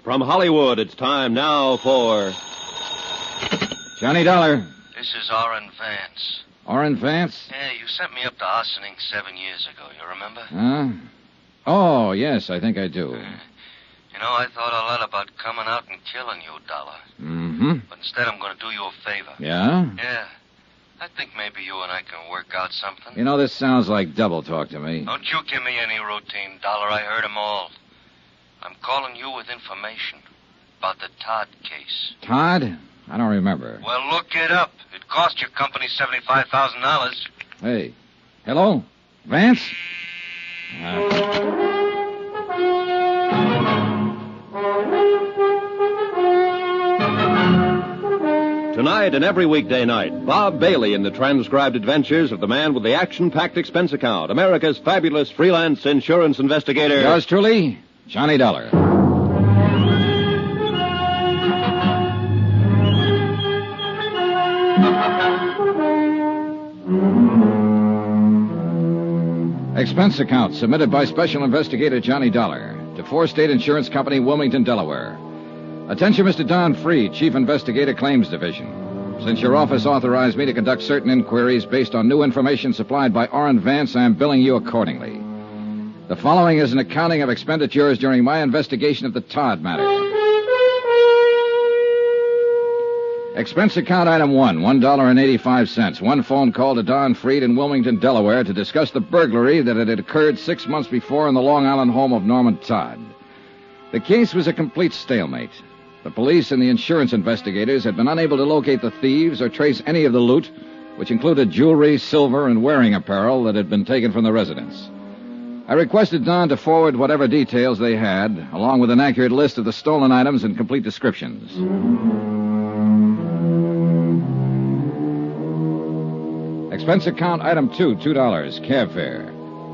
From Hollywood, it's time now for... Johnny Dollar. This is Orrin Vance. Orrin Vance? Yeah, you sent me up to Ossining 7 years ago, you remember? Huh? Oh, yes, I think I do. You know, I thought a lot about coming out and killing you, Dollar. Mm-hmm. But instead, I'm going to do you a favor. Yeah? Yeah. I think maybe you and I can work out something. You know, this sounds like double talk to me. Don't you give me any routine, Dollar. I heard 'em all. I'm calling you with information about the Todd case. Todd? I don't remember. Well, look it up. It cost your company $75,000. Hey. Hello? Vance? Tonight and every weekday night, Bob Bailey in the transcribed adventures of the man with the action-packed expense account, America's fabulous freelance insurance investigator. Yours truly, Johnny Dollar. Expense account submitted by Special Investigator Johnny Dollar to Four State Insurance Company, Wilmington, Delaware. Attention, Mr. Don Freed, Chief Investigator, Claims Division. Since your office authorized me to conduct certain inquiries based on new information supplied by Orrin Vance, I am billing you accordingly. The following is an accounting of expenditures during my investigation of the Todd matter. Expense account item 1, $1.85. One phone call to Don Freed in Wilmington, Delaware to discuss the burglary that had occurred 6 months before in the Long Island home of Norman Todd. The case was a complete stalemate. The police and the insurance investigators had been unable to locate the thieves or trace any of the loot, which included jewelry, silver, and wearing apparel that had been taken from the residence. I requested Don to forward whatever details they had, along with an accurate list of the stolen items and complete descriptions. Expense account item 2, $2, cab fare.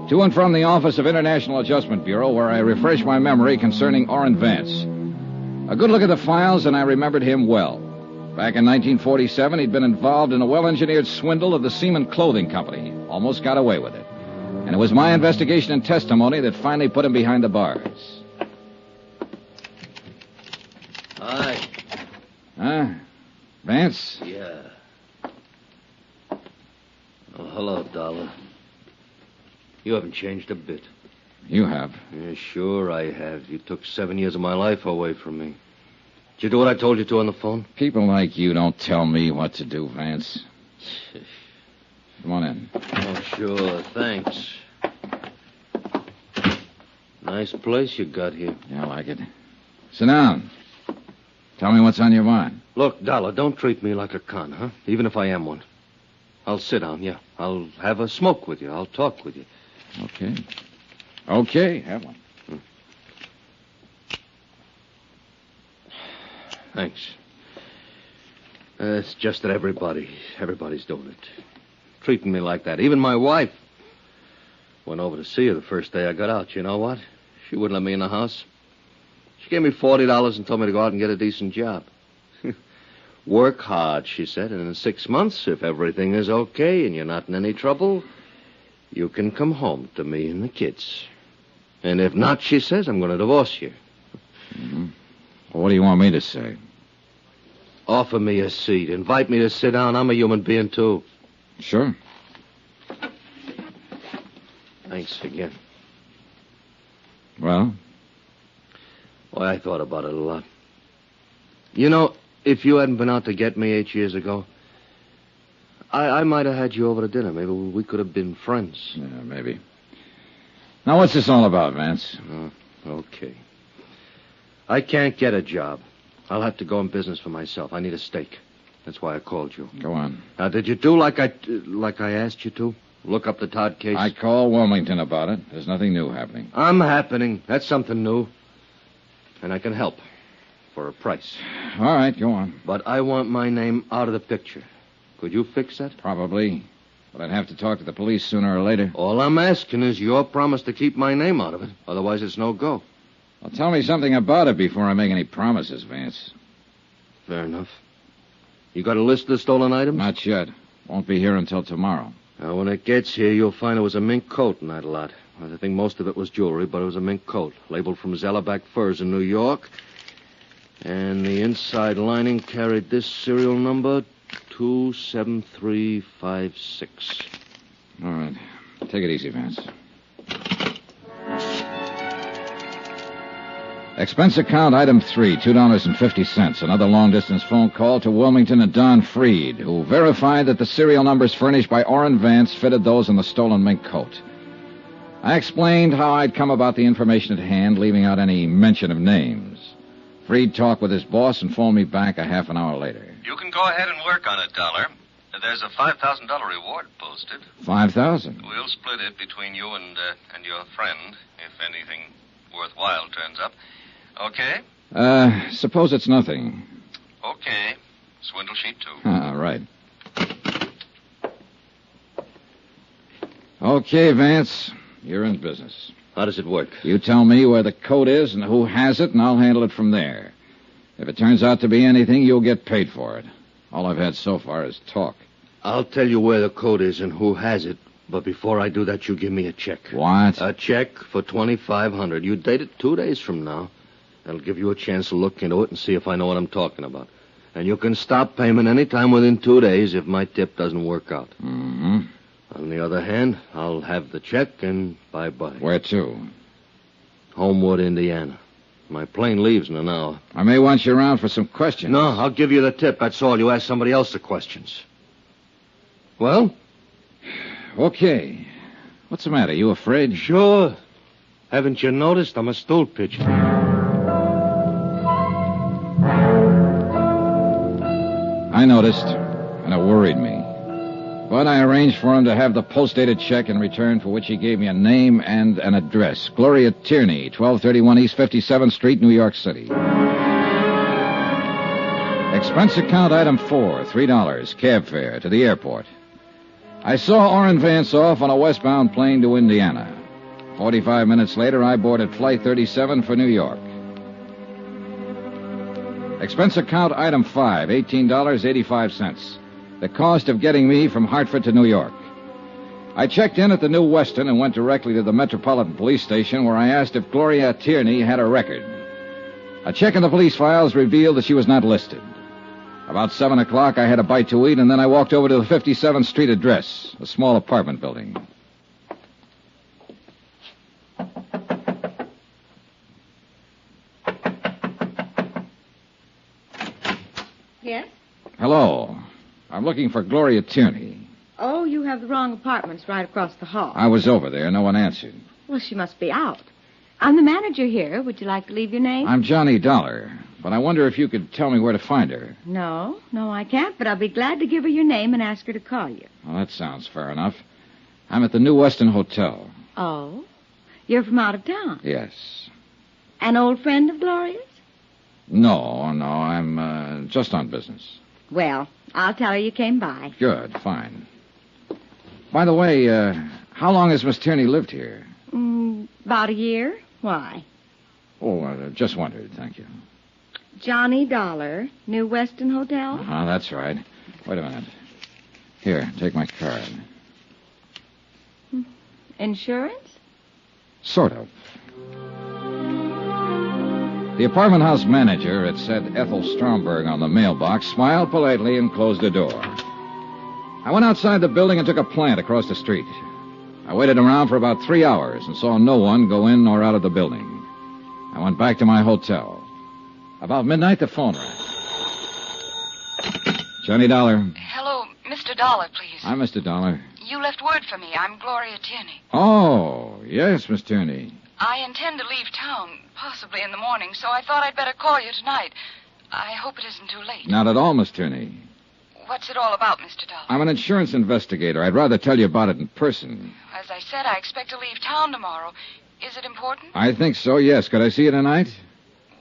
To and from the Office of International Adjustment Bureau, where I refresh my memory concerning Orrin Vance. A good look at the files, and I remembered him well. Back in 1947, he'd been involved in a well-engineered swindle of the Seaman Clothing Company. Almost got away with it. And it was my investigation and testimony that finally put him behind the bars. Hi. Huh? Vance? Yeah. Oh, hello, Dollar. You haven't changed a bit. You have. Yeah, sure I have. You took 7 years of my life away from me. Did you do what I told you to on the phone? People like you don't tell me what to do, Vance. Come on in. Oh, sure. Thanks. Nice place you got here. Yeah, I like it. Sit down. Tell me what's on your mind. Look, Dollar, don't treat me like a con, huh? Even if I am one. I'll sit down, yeah. I'll have a smoke with you. I'll talk with you. Okay. Okay, have one. Thanks. It's just that everybody's doing it. Treating me like that. Even my wife. Went over to see her the first day I got out. You know what? She wouldn't let me in the house. She gave me $40 and told me to go out and get a decent job. Work hard, she said, and in 6 months, if everything is okay and you're not in any trouble, you can come home to me and the kids. And if not, she says, I'm going to divorce you. Mm-hmm. Well, what do you want me to say? Offer me a seat. Invite me to sit down. I'm a human being, too. Sure. Thanks again. Well? Well, I thought about it a lot. You know, if you hadn't been out to get me 8 years ago, I might have had you over to dinner. Maybe we could have been friends. Yeah, maybe. Now, what's this all about, Vance? Okay. I can't get a job. I'll have to go in business for myself. I need a stake. That's why I called you. Go on. Now, did you do like I asked you to? Look up the Todd case? I called Wilmington about it. There's nothing new happening. I'm happening. That's something new. And I can help. For a price. All right, go on. But I want my name out of the picture. Could you fix that? Probably. But I'd have to talk to the police sooner or later. All I'm asking is your promise to keep my name out of it. Otherwise, it's no go. Well, tell me something about it before I make any promises, Vance. Fair enough. You got a list of the stolen items? Not yet. Won't be here until tomorrow. Now, when it gets here, you'll find it was a mink coat in that lot. I think most of it was jewelry, but it was a mink coat, labeled from Zellerback Furs in New York. And the inside lining carried this serial number, 27356. All right. Take it easy, Vance. Expense account item 3, $2.50. Another long-distance phone call to Wilmington and Don Freed, who verified that the serial numbers furnished by Orrin Vance fitted those on the stolen mink coat. I explained how I'd come about the information at hand, leaving out any mention of names. Freed talked with his boss and phoned me back a half an hour later. You can go ahead and work on it, Dollar. There's a $5,000 reward posted. $5,000? We'll split it between you and your friend, if anything worthwhile turns up. Okay? Suppose it's nothing. Okay. Swindle sheet, too. Right. Okay, Vance. You're in business. How does it work? You tell me where the coat is and who has it, and I'll handle it from there. If it turns out to be anything, you'll get paid for it. All I've had so far is talk. I'll tell you where the coat is and who has it, but before I do that, you give me a check. What? A check for $2,500. You date it 2 days from now. That'll give you a chance to look into it and see if I know what I'm talking about. And you can stop payment any time within 2 days if my tip doesn't work out. Mm-hmm. On the other hand, I'll have the check and bye-bye. Where to? Homewood, Indiana. My plane leaves in an hour. I may want you around for some questions. No, I'll give you the tip. That's all. You ask somebody else the questions. Well? Okay. What's the matter? You afraid? Sure. Haven't you noticed? I'm a stool pigeon. I noticed, and it worried me. But I arranged for him to have the post-dated check in return, for which he gave me a name and an address. Gloria Tierney, 1231 East 57th Street, New York City. Expense account item 4, $3, cab fare to the airport. I saw Orrin Vance off on a westbound plane to Indiana. 45 minutes later, I boarded Flight 37 for New York. Expense account item 5, $18.85. The cost of getting me from Hartford to New York. I checked in at the New Weston and went directly to the Metropolitan Police Station, where I asked if Gloria Tierney had a record. A check in the police files revealed that she was not listed. About 7 o'clock, I had a bite to eat, and then I walked over to the 57th Street address, a small apartment building. Yes? Hello. I'm looking for Gloria Tierney. Oh, you have the wrong apartments right across the hall. I was over there. No one answered. Well, she must be out. I'm the manager here. Would you like to leave your name? I'm Johnny Dollar, but I wonder if you could tell me where to find her. No, I can't, but I'll be glad to give her your name and ask her to call you. Well, that sounds fair enough. I'm at the New Weston Hotel. Oh? You're from out of town? Yes. An old friend of Gloria's? No, I'm just on business. Well, I'll tell her you came by. Good, fine. By the way, how long has Miss Tierney lived here? About a year. Why? Oh, just wondered, thank you. Johnny Dollar, New Weston Hotel? That's right. Wait a minute. Here, take my card. Insurance? Sort of. The apartment house manager, it said Ethel Stromberg on the mailbox, smiled politely and closed the door. I went outside the building and took a plant across the street. I waited around for about 3 hours and saw no one go in or out of the building. I went back to my hotel. About midnight, the phone rang. Johnny Dollar. Hello, Mr. Dollar, please. I'm Mr. Dollar. You left word for me. I'm Gloria Tierney. Oh, yes, Miss Tierney. I intend to leave town, possibly in the morning, so I thought I'd better call you tonight. I hope it isn't too late. Not at all, Miss Tierney. What's it all about, Mr. Dollar? I'm an insurance investigator. I'd rather tell you about it in person. As I said, I expect to leave town tomorrow. Is it important? I think so, yes. Could I see you tonight?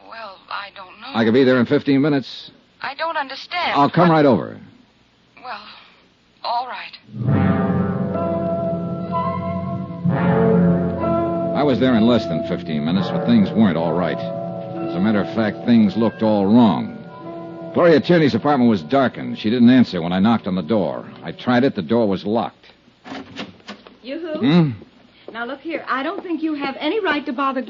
Well, I don't know. I could be there in 15 minutes. I don't understand. I'll come right over. Well, all right. I was there in less than 15 minutes, but things weren't all right. As a matter of fact, things looked all wrong. Gloria Tierney's apartment was darkened. She didn't answer when I knocked on the door. I tried it. The door was locked. You who? Now, look here. I don't think you have any right to bother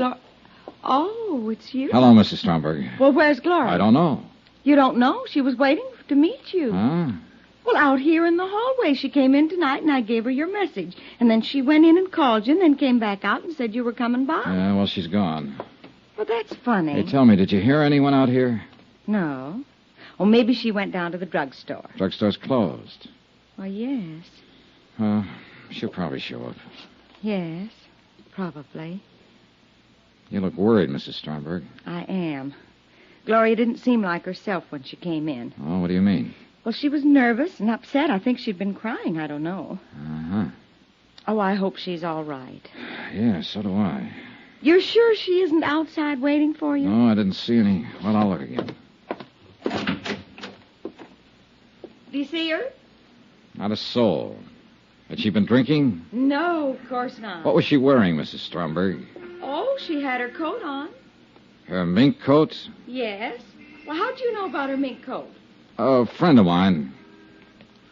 Oh, it's you. Hello, Mrs. Stromberg. Well, where's Gloria? I don't know. You don't know? She was waiting to meet you. Huh? Well, out here in the hallway. She came in tonight, and I gave her your message. And then she went in and called you, and then came back out and said you were coming by. Yeah, well, she's gone. Well, that's funny. Hey, tell me, did you hear anyone out here? No. Well, maybe she went down to the drugstore. Drugstore's closed. Well, yes. She'll probably show up. Yes, probably. You look worried, Mrs. Stromberg. I am. Gloria didn't seem like herself when she came in. Oh, what do you mean? Well, she was nervous and upset. I think she'd been crying. I don't know. Uh-huh. Oh, I hope she's all right. Yeah, so do I. You're sure she isn't outside waiting for you? No, I didn't see any. Well, I'll look again. Do you see her? Not a soul. Had she been drinking? No, of course not. What was she wearing, Mrs. Stromberg? Oh, she had her coat on. Her mink coat? Yes. Well, how'd you know about her mink coat? A friend of mine.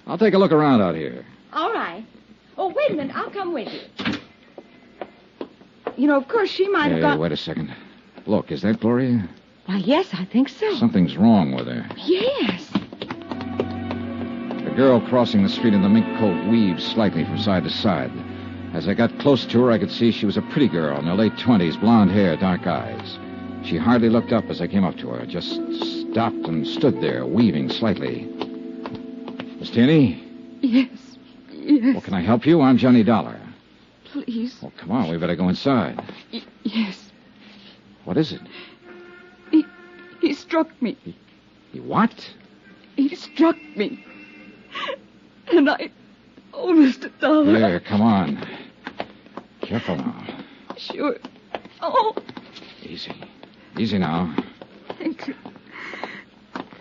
I'll take a look around out here. All right. Oh, wait a minute. I'll come with you. You know, of course, she might have Hey, got... wait a second. Look, is that Gloria? Why, yes, I think so. Something's wrong with her. Yes. The girl crossing the street in the mink coat weaved slightly from side to side. As I got close to her, I could see she was a pretty girl in her late 20s, blonde hair, dark eyes. She hardly looked up as I came up to her, just stopped and stood there, weaving slightly. Miss Tierney? Yes. Well, can I help you? I'm Johnny Dollar. Please. Well, come on, we better go inside. Yes. What is it? He struck me. He what? He struck me. And Oh, Mr. Dollar. There, come on. Careful now. Sure. Oh. Easy. Easy now. Thank you.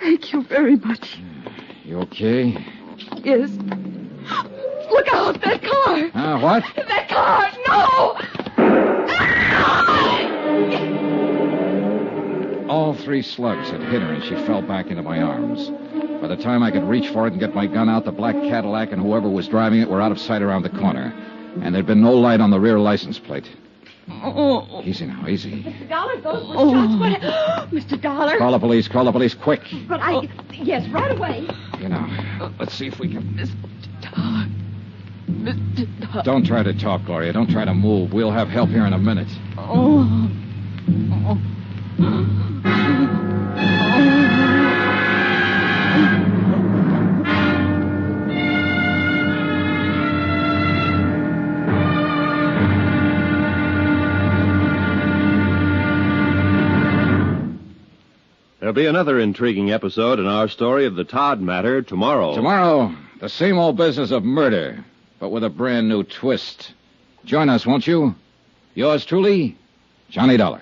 Thank you very much. You okay? Yes. Look out, that car. What? That car, no! All 3 slugs had hit her, and she fell back into my arms. By the time I could reach for it and get my gun out, the black Cadillac and whoever was driving it were out of sight around the corner. And there'd been no light on the rear license plate. Oh. Easy now, easy. Mr. Dollar, those were shots. What? Mr. Dollar? Call the police, quick. But Yes, right away. You know, let's see if we can... Mr. Dollar. Mr. Dollar. Don't try to talk, Gloria. Don't try to move. We'll have help here in a minute. Oh. There'll be another intriguing episode in our story of the Todd matter tomorrow. Tomorrow, the same old business of murder, but with a brand new twist. Join us, won't you? Yours truly, Johnny Dollar.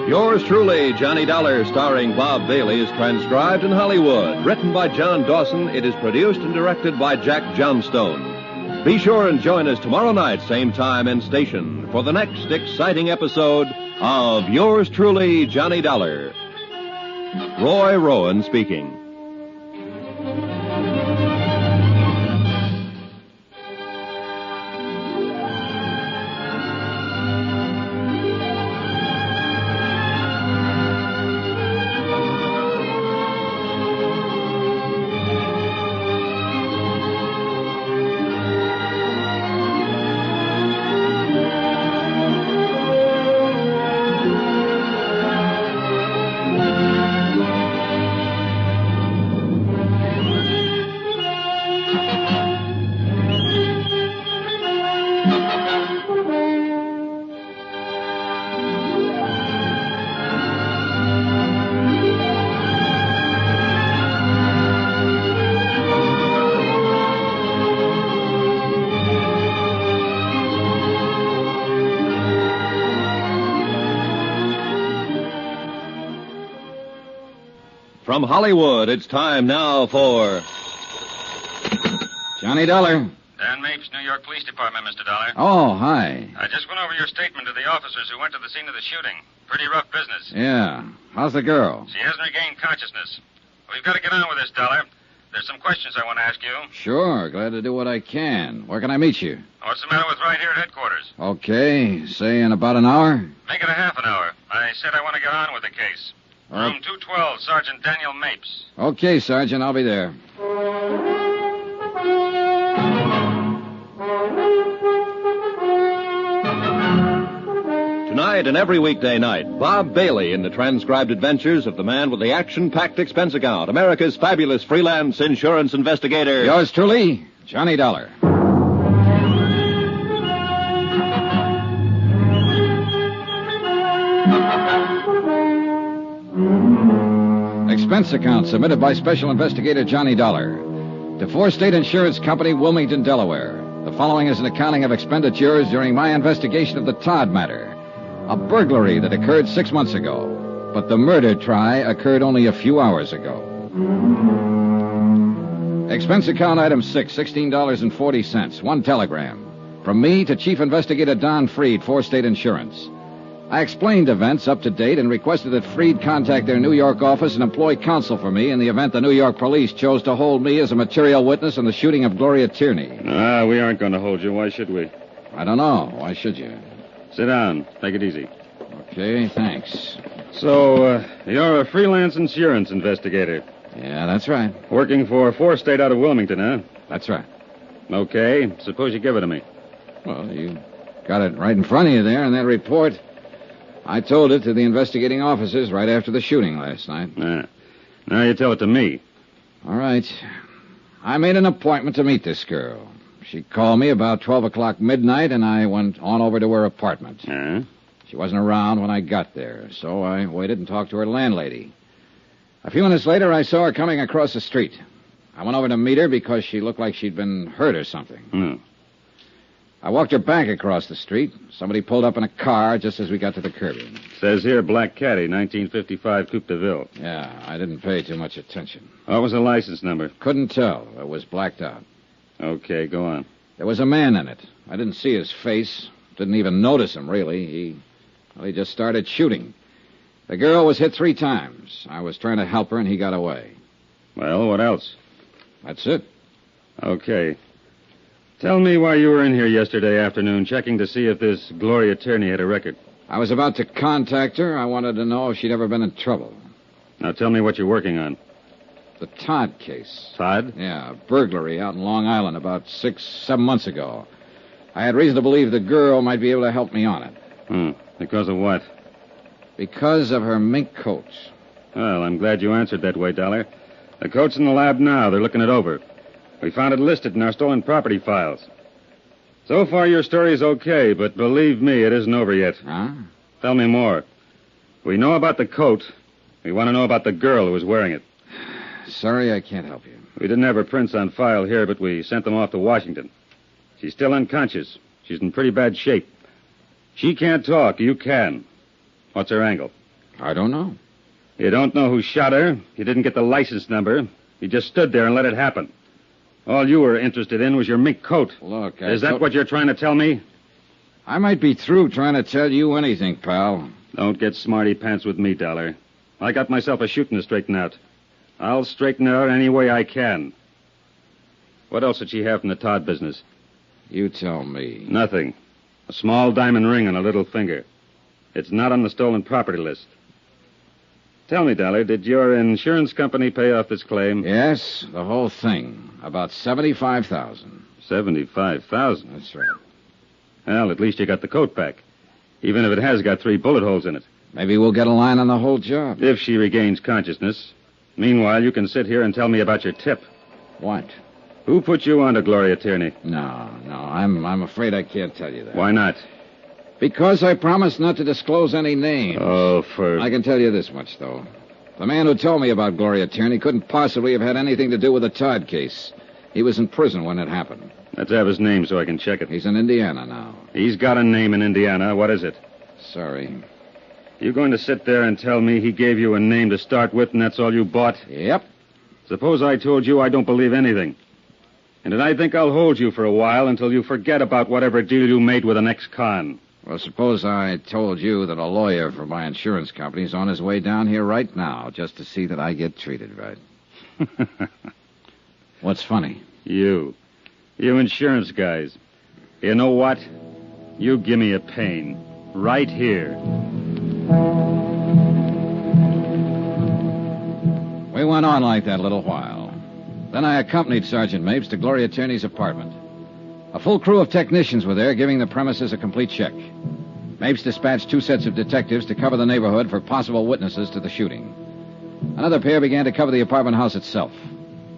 Yours truly, Johnny Dollar, starring Bob Bailey, is transcribed in Hollywood. Written by John Dawson, it is produced and directed by Jack Johnstone. Be sure and join us tomorrow night, same time and station, for the next exciting episode of Yours truly, Johnny Dollar. Roy Rowan speaking. From Hollywood, it's time now for... Johnny Dollar. Dan Mapes, New York Police Department, Mr. Dollar. Oh, hi. I just went over your statement to the officers who went to the scene of the shooting. Pretty rough business. Yeah. How's the girl? She hasn't regained consciousness. We've got to get on with this, Dollar. There's some questions I want to ask you. Sure. Glad to do what I can. Where can I meet you? What's the matter with right here at headquarters? Okay. Say in about an hour? Make it a half an hour. I said I want to get on with the case. Room 212, Sergeant Daniel Mapes. Okay, Sergeant. I'll be there. Tonight and every weekday night, Bob Bailey in the transcribed adventures of the man with the action-packed expense account, America's fabulous freelance insurance investigator. Yours truly, Johnny Dollar. Expense account submitted by Special Investigator Johnny Dollar to Four State Insurance Company, Wilmington, Delaware. The following is an accounting of expenditures during my investigation of the Todd matter. A burglary that occurred 6 months ago, but the murder try occurred only a few hours ago. Expense account item 6, $16.40. One telegram. From me to Chief Investigator Don Freed, Four State Insurance. I explained events up to date and requested that Freed contact their New York office and employ counsel for me in the event the New York police chose to hold me as a material witness in the shooting of Gloria Tierney. We aren't going to hold you. Why should we? I don't know. Why should you? Sit down. Take it easy. Okay, thanks. So, you're a freelance insurance investigator. Yeah, that's right. Working for Four State out of Wilmington, huh? That's right. Okay. Suppose you give it to me. Well, you got it right in front of you there in that report. I told it to the investigating officers right after the shooting last night. Now you tell it to me. All right. I made an appointment to meet this girl. She called me about 12 o'clock midnight, and I went on over to her apartment. She wasn't around when I got there, so I waited and talked to her landlady. A few minutes later, I saw her coming across the street. I went over to meet her because she looked like she'd been hurt or something. I walked her back across the street. Somebody pulled up in a car just as we got to the curbing. Says here, Black Caddy, 1955 Coupe de Ville. Yeah, I didn't pay too much attention. What was the license number? Couldn't tell. It was blacked out. Okay, go on. There was a man in it. I didn't see his face. Didn't even notice him, really. He just started shooting. The girl was hit 3 times. I was trying to help her, and he got away. Well, what else? That's it. Okay. Tell me why you were in here yesterday afternoon checking to see if this Gloria Tierney had a record. I was about to contact her. I wanted to know if she'd ever been in trouble. Now tell me what you're working on. The Todd case. Todd? Yeah, a burglary out in Long Island about 6-7 months ago. I had reason to believe the girl might be able to help me on it. Because of what? Because of her mink coat. Well, I'm glad you answered that way, Dollar. The coat's in the lab now. They're looking it over. We found it listed in our stolen property files. So far, your story is okay, but believe me, it isn't over yet. Huh? Tell me more. We know about the coat. We want to know about the girl who was wearing it. Sorry, I can't help you. We didn't have her prints on file here, but we sent them off to Washington. She's still unconscious. She's in pretty bad shape. She can't talk. You can. What's her angle? I don't know. You don't know who shot her. You didn't get the license number. You just stood there and let it happen. All you were interested in was your mink coat. Look, Is that what you're trying to tell me? I might be through trying to tell you anything, pal. Don't get smarty pants with me, Dollar. I got myself a shooting to straighten out. I'll straighten it out any way I can. What else did she have from the Todd business? You tell me. Nothing. A small diamond ring on her little finger. It's not on the stolen property list. Tell me, Dollar, did your insurance company pay off this claim? Yes, the whole thing. About $75,000. $75,000? That's right. Well, at least you got the coat back. Even if it has got 3 bullet holes in it. Maybe we'll get a line on the whole job. If she regains consciousness. Meanwhile, you can sit here and tell me about your tip. What? Who put you on to Gloria Tierney? No, I'm afraid I can't tell you that. Why not? Because I promised not to disclose any names. Oh, I can tell you this much, though. The man who told me about Gloria Tierney couldn't possibly have had anything to do with the Todd case. He was in prison when it happened. Let's have his name so I can check it. He's in Indiana now. He's got a name in Indiana. What is it? Sorry. You going to sit there and tell me he gave you a name to start with and that's all you bought? Yep. Suppose I told you I don't believe anything. And then I think I'll hold you for a while until you forget about whatever deal you made with an ex-con. Well, suppose I told you that a lawyer for my insurance company is on his way down here right now just to see that I get treated right. What's funny? You insurance guys. You know what? You give me a pain. Right here. We went on like that a little while. Then I accompanied Sergeant Mapes to Gloria Tierney's apartment. A full crew of technicians were there, giving the premises a complete check. Mapes dispatched 2 sets of detectives to cover the neighborhood for possible witnesses to the shooting. Another pair began to cover the apartment house itself.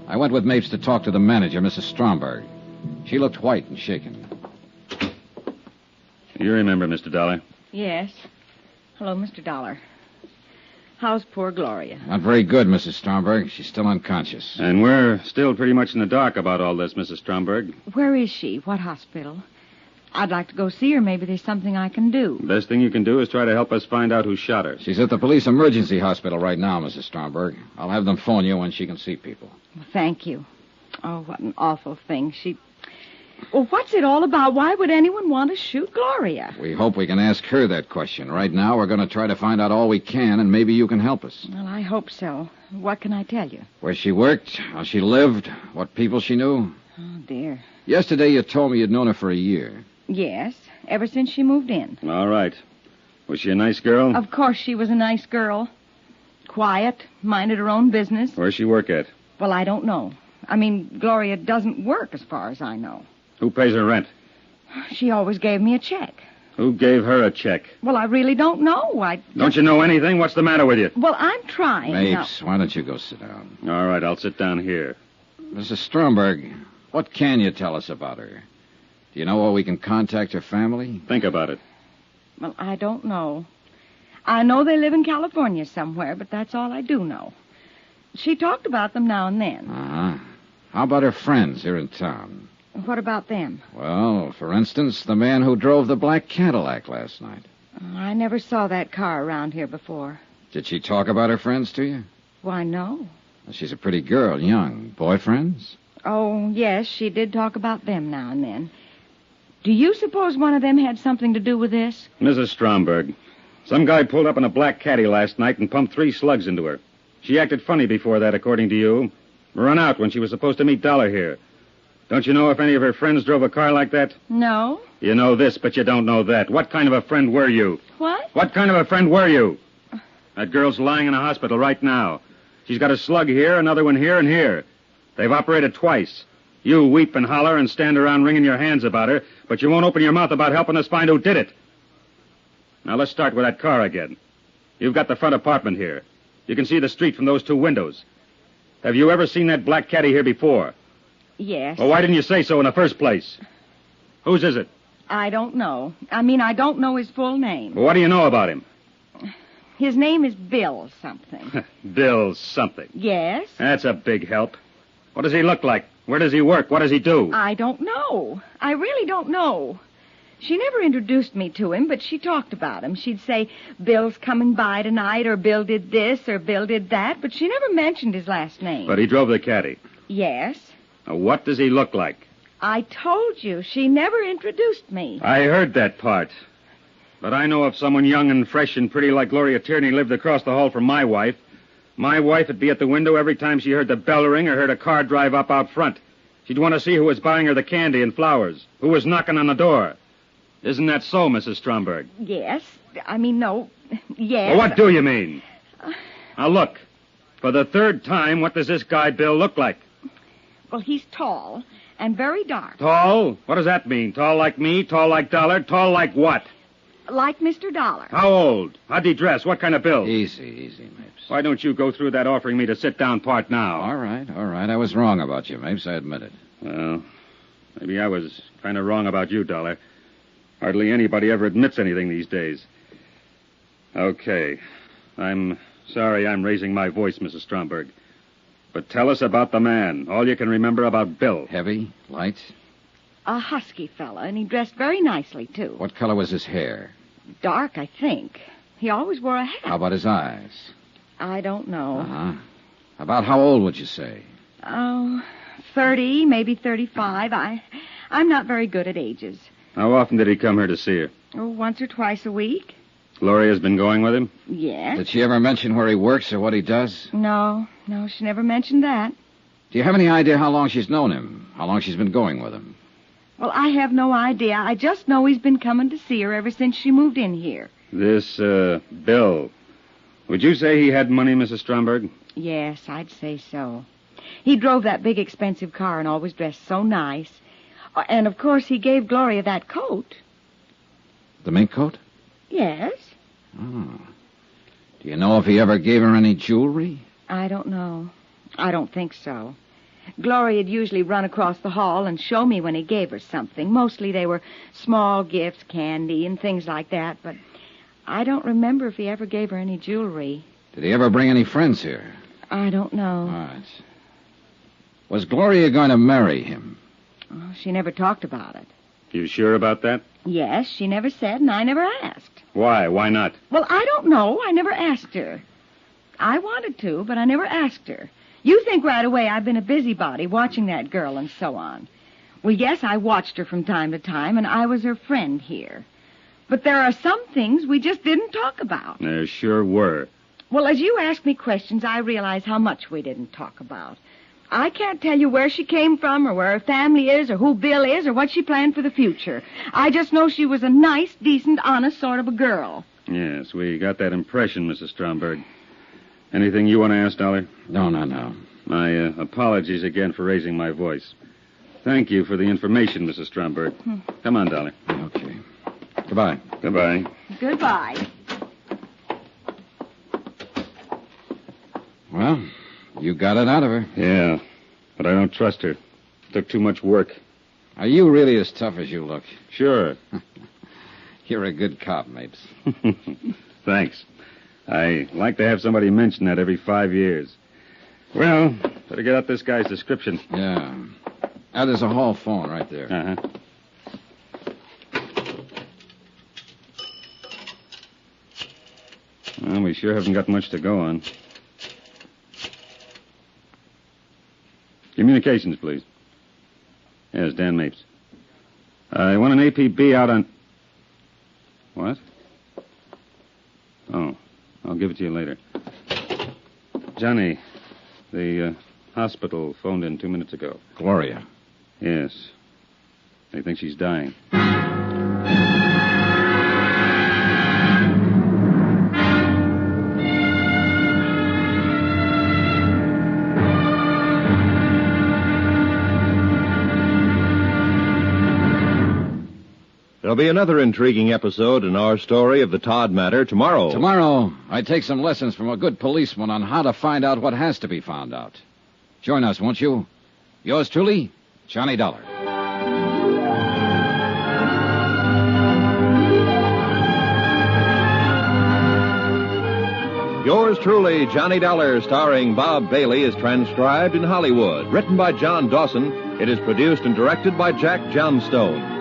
I went with Mapes to talk to the manager, Mrs. Stromberg. She looked white and shaken. You remember, Mr. Dollar? Yes. Hello, Mr. Dollar. How's poor Gloria? Not very good, Mrs. Stromberg. She's still unconscious. And we're still pretty much in the dark about all this, Mrs. Stromberg. Where is she? What hospital? I'd like to go see her. Maybe there's something I can do. The best thing you can do is try to help us find out who shot her. She's at the police emergency hospital right now, Mrs. Stromberg. I'll have them phone you when she can see people. Well, thank you. Oh, what an awful thing. Well, what's it all about? Why would anyone want to shoot Gloria? We hope we can ask her that question. Right now, we're going to try to find out all we can, and maybe you can help us. Well, I hope so. What can I tell you? Where she worked, how she lived, what people she knew. Oh, dear. Yesterday, you told me you'd known her for a year. Yes, ever since she moved in. All right. Was she a nice girl? Of course she was a nice girl. Quiet, minded her own business. Where's she work at? Well, I don't know. I mean, Gloria doesn't work as far as I know. Who pays her rent? She always gave me a check. Who gave her a check? Well, I really don't know. Don't you know anything? What's the matter with you? Well, I'm trying. Mapes, why don't you go sit down? All right, I'll sit down here. Mrs. Stromberg, what can you tell us about her? Do you know where we can contact her family? Think about it. Well, I don't know. I know they live in California somewhere, but that's all I do know. She talked about them now and then. Uh-huh. How about her friends here in town? What about them? Well, for instance, the man who drove the black Cadillac last night. I never saw that car around here before. Did she talk about her friends to you? Why, no. Well, she's a pretty girl, young. Boyfriends? Oh, yes, she did talk about them now and then. Do you suppose one of them had something to do with this? Mrs. Stromberg, some guy pulled up in a black caddy last night and pumped 3 slugs into her. She acted funny before that, according to you. Run out when she was supposed to meet Dollar here. Don't you know if any of her friends drove a car like that? No. You know this, but you don't know that. What kind of a friend were you? What? What kind of a friend were you? That girl's lying in a hospital right now. She's got a slug here, another one here, and here. They've operated twice. You weep and holler and stand around wringing your hands about her, but you won't open your mouth about helping us find who did it. Now, let's start with that car again. You've got the front apartment here. You can see the street from those 2 windows. Have you ever seen that black caddy here before? Yes. Well, why didn't you say so in the first place? Whose is it? I don't know. I don't know his full name. Well, what do you know about him? His name is Bill something. Bill something. Yes? That's a big help. What does he look like? Where does he work? What does he do? I don't know. I really don't know. She never introduced me to him, but she talked about him. She'd say, Bill's coming by tonight, or Bill did this, or Bill did that, but she never mentioned his last name. But he drove the caddy. Yes. Now, what does he look like? I told you, she never introduced me. I heard that part. But I know if someone young and fresh and pretty like Gloria Tierney lived across the hall from my wife would be at the window every time she heard the bell ring or heard a car drive up out front. She'd want to see who was buying her the candy and flowers, who was knocking on the door. Isn't that so, Mrs. Stromberg? Yes. No. Yes. Well, what do you mean? Now, look. For the 3rd time, what does this guy Bill look like? Well, he's tall and very dark. Tall? What does that mean? Tall like me? Tall like Dollar? Tall like what? Like Mr. Dollar. How old? How'd he dress? What kind of build? Easy, Mapes. Why don't you go through that offering me to sit down part now? All right. I was wrong about you, Mapes. I admit it. Well, maybe I was kind of wrong about you, Dollar. Hardly anybody ever admits anything these days. Okay. I'm sorry I'm raising my voice, Mrs. Stromberg. But tell us about the man. All you can remember about Bill. Heavy? Light? A husky fella, and he dressed very nicely, too. What color was his hair? Dark, I think. He always wore a hat. How about his eyes? I don't know. Uh-huh. About how old would you say? Oh, 30, maybe 35. I'm not very good at ages. How often did he come here to see her? Oh, once or twice a week. Gloria's been going with him? Yes. Did she ever mention where he works or what he does? No, she never mentioned that. Do you have any idea how long she's known him? How long she's been going with him? Well, I have no idea. I just know he's been coming to see her ever since she moved in here. This, Bill. Would you say he had money, Mrs. Stromberg? Yes, I'd say so. He drove that big, expensive car and always dressed so nice. And, of course, he gave Gloria that coat. The mink coat? Yes. Oh. Do you know if he ever gave her any jewelry? I don't know. I don't think so. Gloria'd usually run across the hall and show me when he gave her something. Mostly they were small gifts, candy, and things like that, but I don't remember if he ever gave her any jewelry. Did he ever bring any friends here? I don't know. All right. Was Gloria going to marry him? Oh, she never talked about it. You sure about that? Yes, she never said, and I never asked. Why? Why not? Well, I don't know. I never asked her. I wanted to, but I never asked her. You think right away I've been a busybody watching that girl and so on. Well, yes, I watched her from time to time, and I was her friend here. But there are some things we just didn't talk about. There sure were. Well, as you ask me questions, I realize how much we didn't talk about. I can't tell you where she came from or where her family is or who Bill is or what she planned for the future. I just know she was a nice, decent, honest sort of a girl. Yes, we got that impression, Mrs. Stromberg. Anything you want to ask, Dollar? No. My apologies again for raising my voice. Thank you for the information, Mrs. Stromberg. Come on, Dollar. Okay. Goodbye. Goodbye. Goodbye. Well, you got it out of her. Yeah, but I don't trust her. Took too much work. Are you really as tough as you look? Sure. You're a good cop, Mapes. Thanks. I like to have somebody mention that every 5 years. Well, better get out this guy's description. Yeah. There's a hall phone right there. Uh-huh. Well, we sure haven't got much to go on. Communications, please. Yes, Dan Mapes. I want an APB out on... What? Oh, I'll give it to you later. Johnny, the hospital phoned in 2 minutes ago. Gloria. Yes. They think she's dying. There'll be another intriguing episode in our story of the Todd matter tomorrow. Tomorrow, I take some lessons from a good policeman on how to find out what has to be found out. Join us, won't you? Yours truly, Johnny Dollar. Yours truly, Johnny Dollar, starring Bob Bailey, is transcribed in Hollywood. Written by John Dawson, it is produced and directed by Jack Johnstone.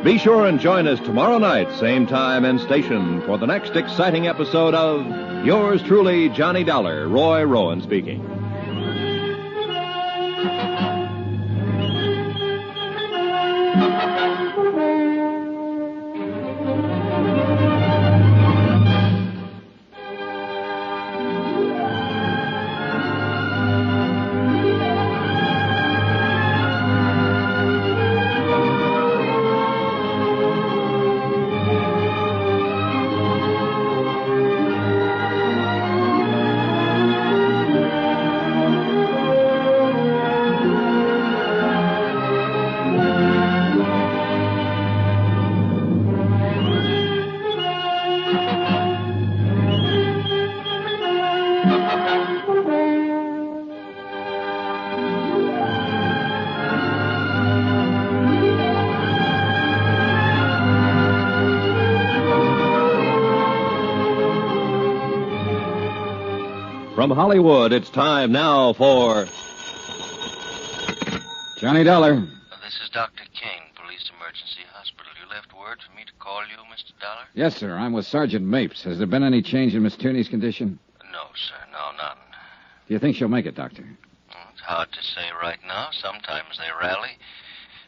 Be sure and join us tomorrow night, same time and station, for the next exciting episode of Yours truly, Johnny Dollar. Roy Rowan speaking. From Hollywood, it's time now for... Johnny Dollar. This is Dr. Kane, Police Emergency Hospital. You left word for me to call you, Mr. Dollar? Yes, sir. I'm with Sergeant Mapes. Has there been any change in Miss Tierney's condition? No, sir. No, none. Do you think she'll make it, Doctor? Well, it's hard to say right now. Sometimes they rally.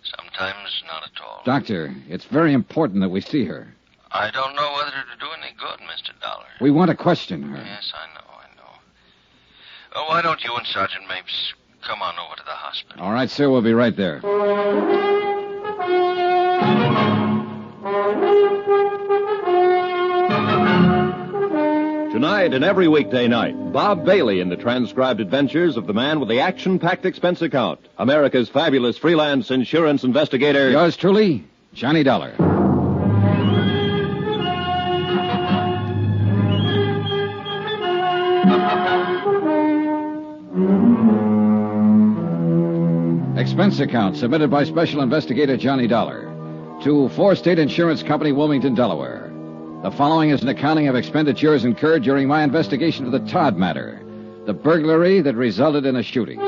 Sometimes not at all. Doctor, it's very important that we see her. I don't know whether it'll do any good, Mr. Dollar. We want to question her. Yes, I know. Why don't you and Sergeant Mapes come on over to the hospital? All right, sir. We'll be right there. Tonight and every weekday night, Bob Bailey in the transcribed adventures of the man with the action-packed expense account, America's fabulous freelance insurance investigator. Yours truly, Johnny Dollar. Expense account submitted by Special Investigator Johnny Dollar to 4 State Insurance Company, Wilmington, Delaware. The following is an accounting of expenditures incurred during my investigation of the Todd matter, the burglary that resulted in a shooting.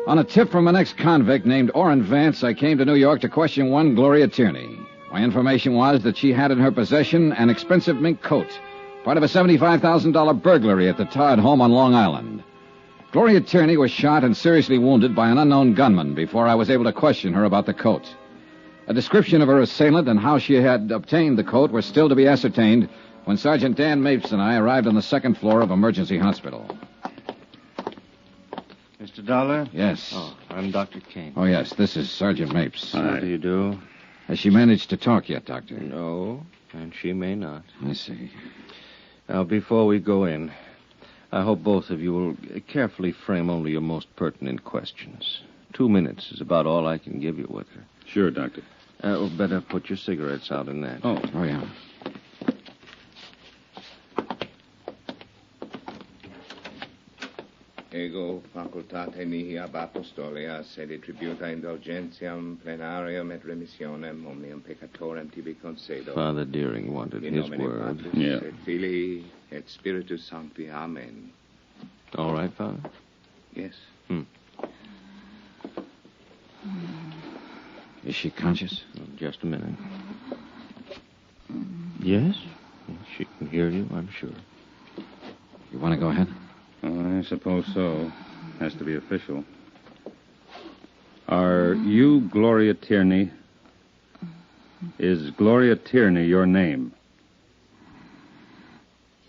On a tip from an ex-convict named Orrin Vance, I came to New York to question one Gloria Tierney. My information was that she had in her possession an expensive mink coat, part of a $75,000 burglary at the Todd home on Long Island. Gloria Tierney was shot and seriously wounded by an unknown gunman before I was able to question her about the coat. A description of her assailant and how she had obtained the coat were still to be ascertained when Sergeant Dan Mapes and I arrived on the second floor of Emergency Hospital. Mr. Dollar? Yes. Oh, I'm Dr. Kane. Oh, yes, this is Sergeant Mapes. How do you do? Has she managed to talk yet, Doctor? No, and she may not. I see. Now, before we go in, I hope both of you will carefully frame only your most pertinent questions. 2 minutes is about all I can give you with her. Sure, Doctor. Well, better put your cigarettes out in that. Oh, yeah. Ego facultate mihi ab apostolia sed tributa indulgentiam plenarium et remissionem omnium peccatorem tibi concedo. Father Deering wanted his word. Patris, Yeah. Et Filii et Spiritus Sancti. Amen. All right, Father? Yes. Is she conscious? Just a minute. Yes? She can hear you, I'm sure. You want to go ahead? Oh, I suppose so. Has to be official. Are you Gloria Tierney? Is Gloria Tierney your name?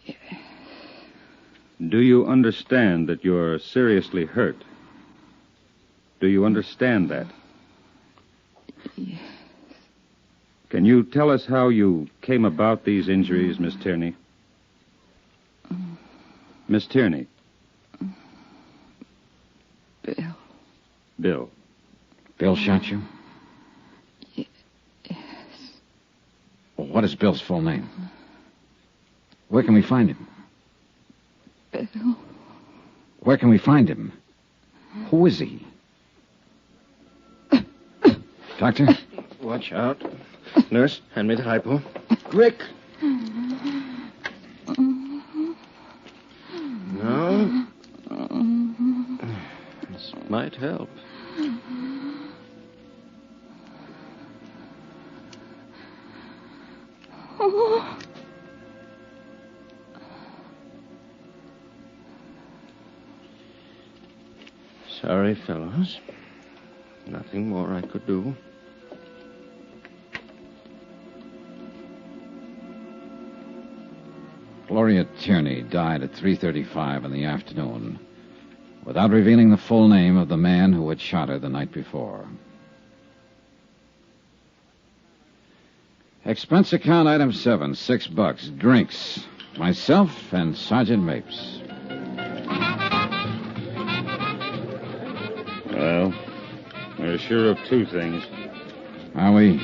Yes. Do you understand that you're seriously hurt? Do you understand that? Yes. Can you tell us how you came about these injuries, Miss Tierney? Miss Tierney. Bill. Bill. Bill shot you? Yes. Well, what is Bill's full name? Where can we find him? Bill. Where can we find him? Who is he? Doctor? Watch out. Nurse, hand me the hypo. Quick. No. This might help. Sorry, fellows. Nothing more I could do. Gloria Tierney died at 3:35 in the afternoon without revealing the full name of the man who had shot her the night before. Expense account item 7, $6. Drinks. Myself and Sergeant Mapes. Well, we're sure of 2 things. Are we?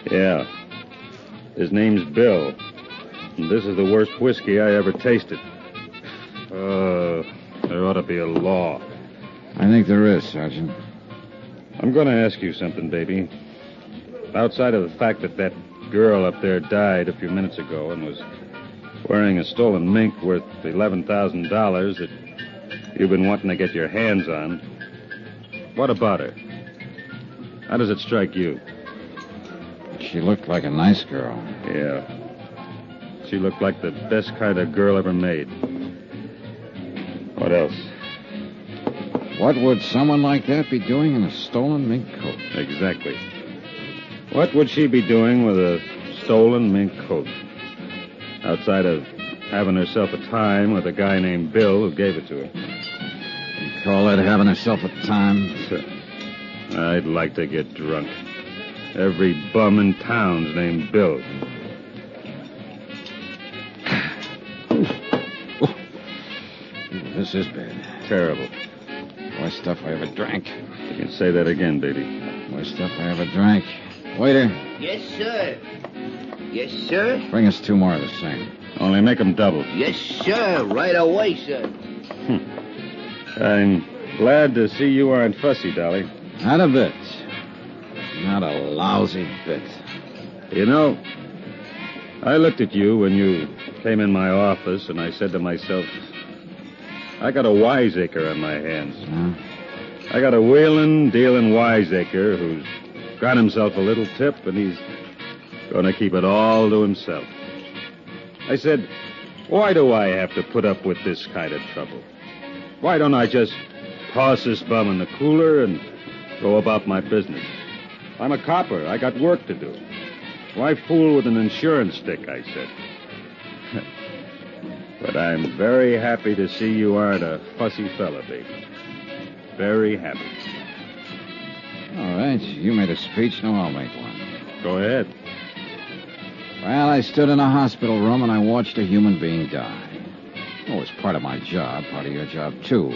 Yeah. His name's Bill. And this is the worst whiskey I ever tasted. There ought to be a law. I think there is, Sergeant. I'm going to ask you something, baby. Outside of the fact that girl up there died a few minutes ago and was wearing a stolen mink worth $11,000 that you've been wanting to get your hands on, what about her? How does it strike you? She looked like a nice girl. Yeah. She looked like the best kind of girl ever made. What else? What would someone like that be doing in a stolen mink coat? Exactly. What would she be doing with a stolen mink coat? Outside of having herself a time with a guy named Bill who gave it to her. You call that having herself a time? I'd like to get drunk. Every bum in town's named Bill. This is bad. Terrible. Worst stuff I ever drank. You can say that again, baby. Worst stuff I ever drank. Waiter, Yes, sir. Yes, sir. bring us 2 more of the same. Only make 'em double. Yes, sir. Right away, sir. I'm glad to see you aren't fussy, Dolly. Not a bit. Not a lousy bit. You know, I looked at you when you came in my office, and I said to myself, I got a wiseacre on my hands. Huh? I got a wheeling, dealing wiseacre who's got himself a little tip, and he's going to keep it all to himself. I said, why do I have to put up with this kind of trouble? Why don't I just toss this bum in the cooler and go about my business? I'm a copper. I got work to do. Why fool with an insurance stick, I said. But I'm very happy to see you aren't a fussy fella, baby. Very happy. All right, you made a speech, now I'll make one. Go ahead. Well, I stood in a hospital room and I watched a human being die. Oh, it's part of my job, part of your job, too.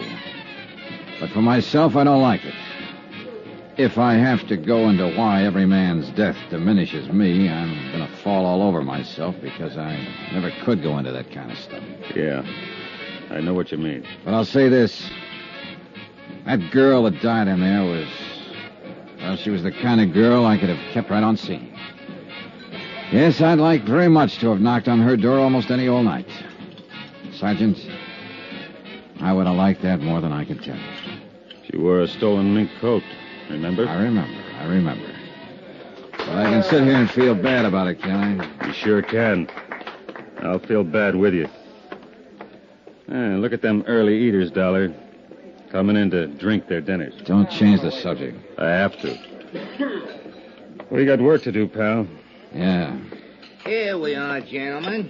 But for myself, I don't like it. If I have to go into why every man's death diminishes me, I'm going to fall all over myself because I never could go into that kind of stuff. Yeah, I know what you mean. But I'll say this. That girl that died in there was... Well, she was the kind of girl I could have kept right on scene. Yes, I'd like very much to have knocked on her door almost any old night. Sergeant, I would have liked that more than I can tell you. She wore a stolen mink coat, remember? I remember. But I can sit here and feel bad about it, can I? You sure can. I'll feel bad with you. Look at them early eaters, Dollar. Coming in to drink their dinners. Don't change the subject. I have to. We got work to do, pal. Yeah. Here we are, gentlemen.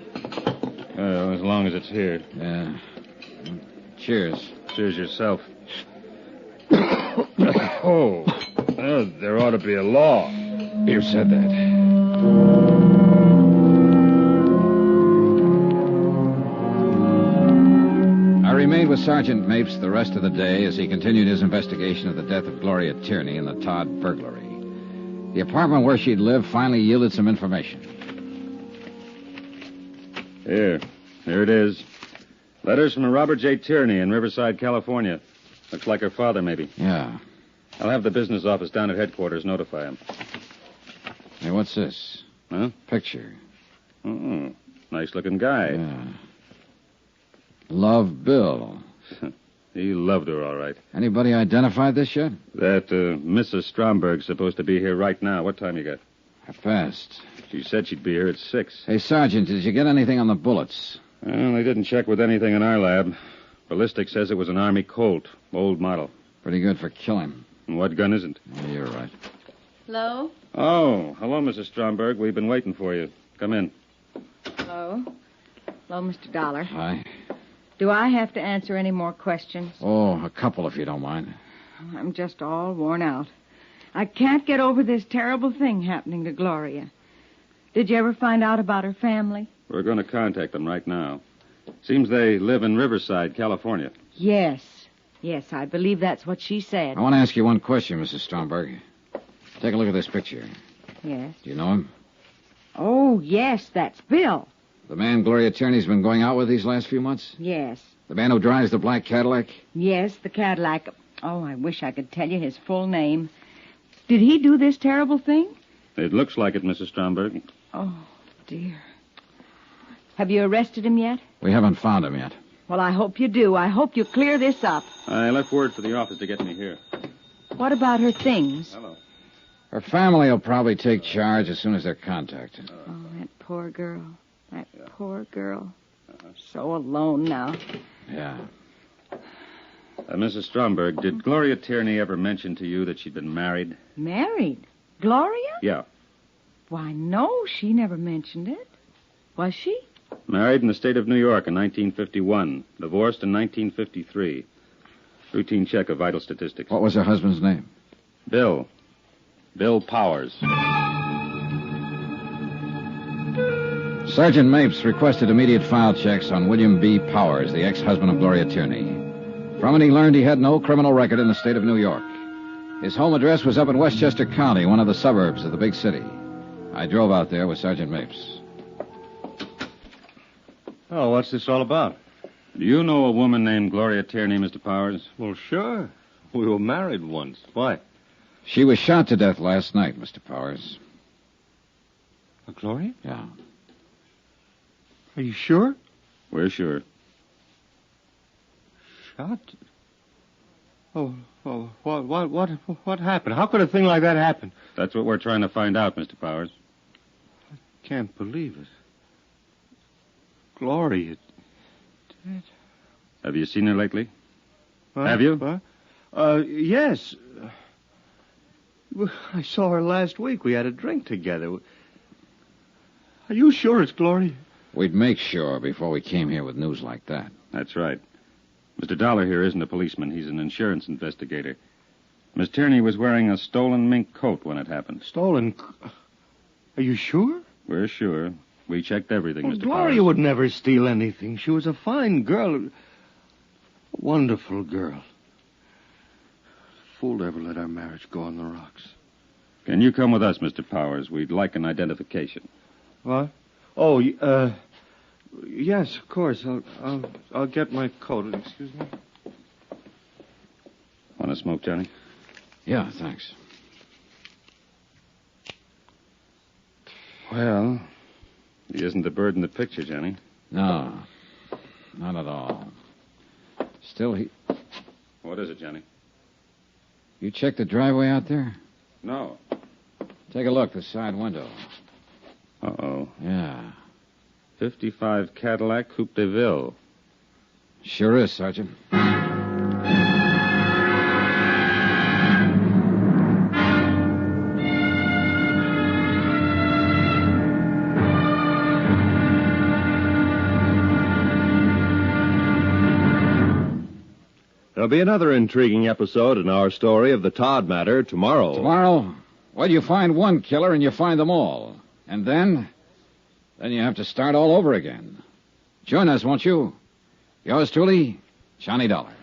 As long as it's here. Yeah. Cheers. Cheers yourself. Oh, there ought to be a law. You said that. I remained with Sergeant Mapes the rest of the day as he continued his investigation of the death of Gloria Tierney and the Todd burglary. The apartment where she'd lived finally yielded some information. Here it is. Letters from a Robert J. Tierney in Riverside, California. Looks like her father, maybe. Yeah. I'll have the business office down at headquarters notify him. Hey, what's this? Huh? Picture. Oh, nice-looking guy. Yeah. Love Bill. He loved her, all right. Anybody identified this yet? That Mrs. Stromberg's supposed to be here right now. What time you got? 1:30. She said she'd be here at 6. Hey, Sergeant, did you get anything on the bullets? Well, they didn't check with anything in our lab. Ballistics says it was an Army Colt, old model. Pretty good for killing. And what gun isn't? Yeah, you're right. Hello? Oh, hello, Mrs. Stromberg. We've been waiting for you. Come in. Hello? Hello, Mr. Dollar. Hi. Do I have to answer any more questions? Oh, a couple, if you don't mind. I'm just all worn out. I can't get over this terrible thing happening to Gloria. Did you ever find out about her family? We're going to contact them right now. Seems they live in Riverside, California. Yes. Yes, I believe that's what she said. I want to ask you one question, Mrs. Stromberg. Take a look at this picture. Yes. Do you know him? Oh, yes, that's Bill. The man Gloria Tierney's been going out with these last few months? Yes. The man who drives the black Cadillac? Yes, the Cadillac. Oh, I wish I could tell you his full name. Did he do this terrible thing? It looks like it, Mrs. Stromberg. Oh, dear. Have you arrested him yet? We haven't found him yet. Well, I hope you do. I hope you clear this up. I left word for the office to get me here. What about her things? Hello. Her family will probably take charge as soon as they're contacted. Oh, that poor girl. That poor girl. So alone now. Yeah. Mrs. Stromberg, did Gloria Tierney ever mention to you that she'd been married? Married? Gloria? Yeah. Why, no, she never mentioned it. Was she? Married in the state of New York in 1951. Divorced in 1953. Routine check of vital statistics. What was her husband's name? Bill. Bill Powers. Sergeant Mapes requested immediate file checks on William B. Powers, the ex-husband of Gloria Tierney. From it, he learned he had no criminal record in the state of New York. His home address was up in Westchester County, one of the suburbs of the big city. I drove out there with Sergeant Mapes. Oh, what's this all about? Do you know a woman named Gloria Tierney, Mr. Powers? Well, sure. We were married once. Why? She was shot to death last night, Mr. Powers. Gloria? Yeah. Are you sure? We're sure. Shot? Oh, what happened? How could a thing like that happen? That's what we're trying to find out, Mr. Powers. Can't believe it. Gloria. Dead. Have you seen her lately? Huh? Have you? What? Yes. I saw her last week. We had a drink together. Are you sure it's Gloria? We'd make sure before we came here with news like that. That's right. Mr. Dollar here isn't a policeman. He's an insurance investigator. Miss Tierney was wearing a stolen mink coat when it happened. Stolen? Are you sure? We're sure. We checked everything, Well, Mr. Gloria Powers. would never steal anything. She was a fine girl. A wonderful girl. Fool to ever let our marriage go on the rocks. Can you come with us, Mr. Powers? We'd like an identification. What? Oh, yes, of course. I'll get my coat. Excuse me. Want to smoke, Johnny? Yeah, thanks. Well, he isn't the bird in the picture, Johnny. No, not at all. Still, What is it, Johnny? You checked the driveway out there? No. Take a look, the side window. Uh-oh. Yeah. 55 Cadillac Coupe de Ville. Sure is, Sergeant. There'll be another intriguing episode in our story of the Todd matter tomorrow. Tomorrow? Well, you find one killer and you find them all. And then you have to start all over again. Join us, won't you? Yours truly, Johnny Dollar.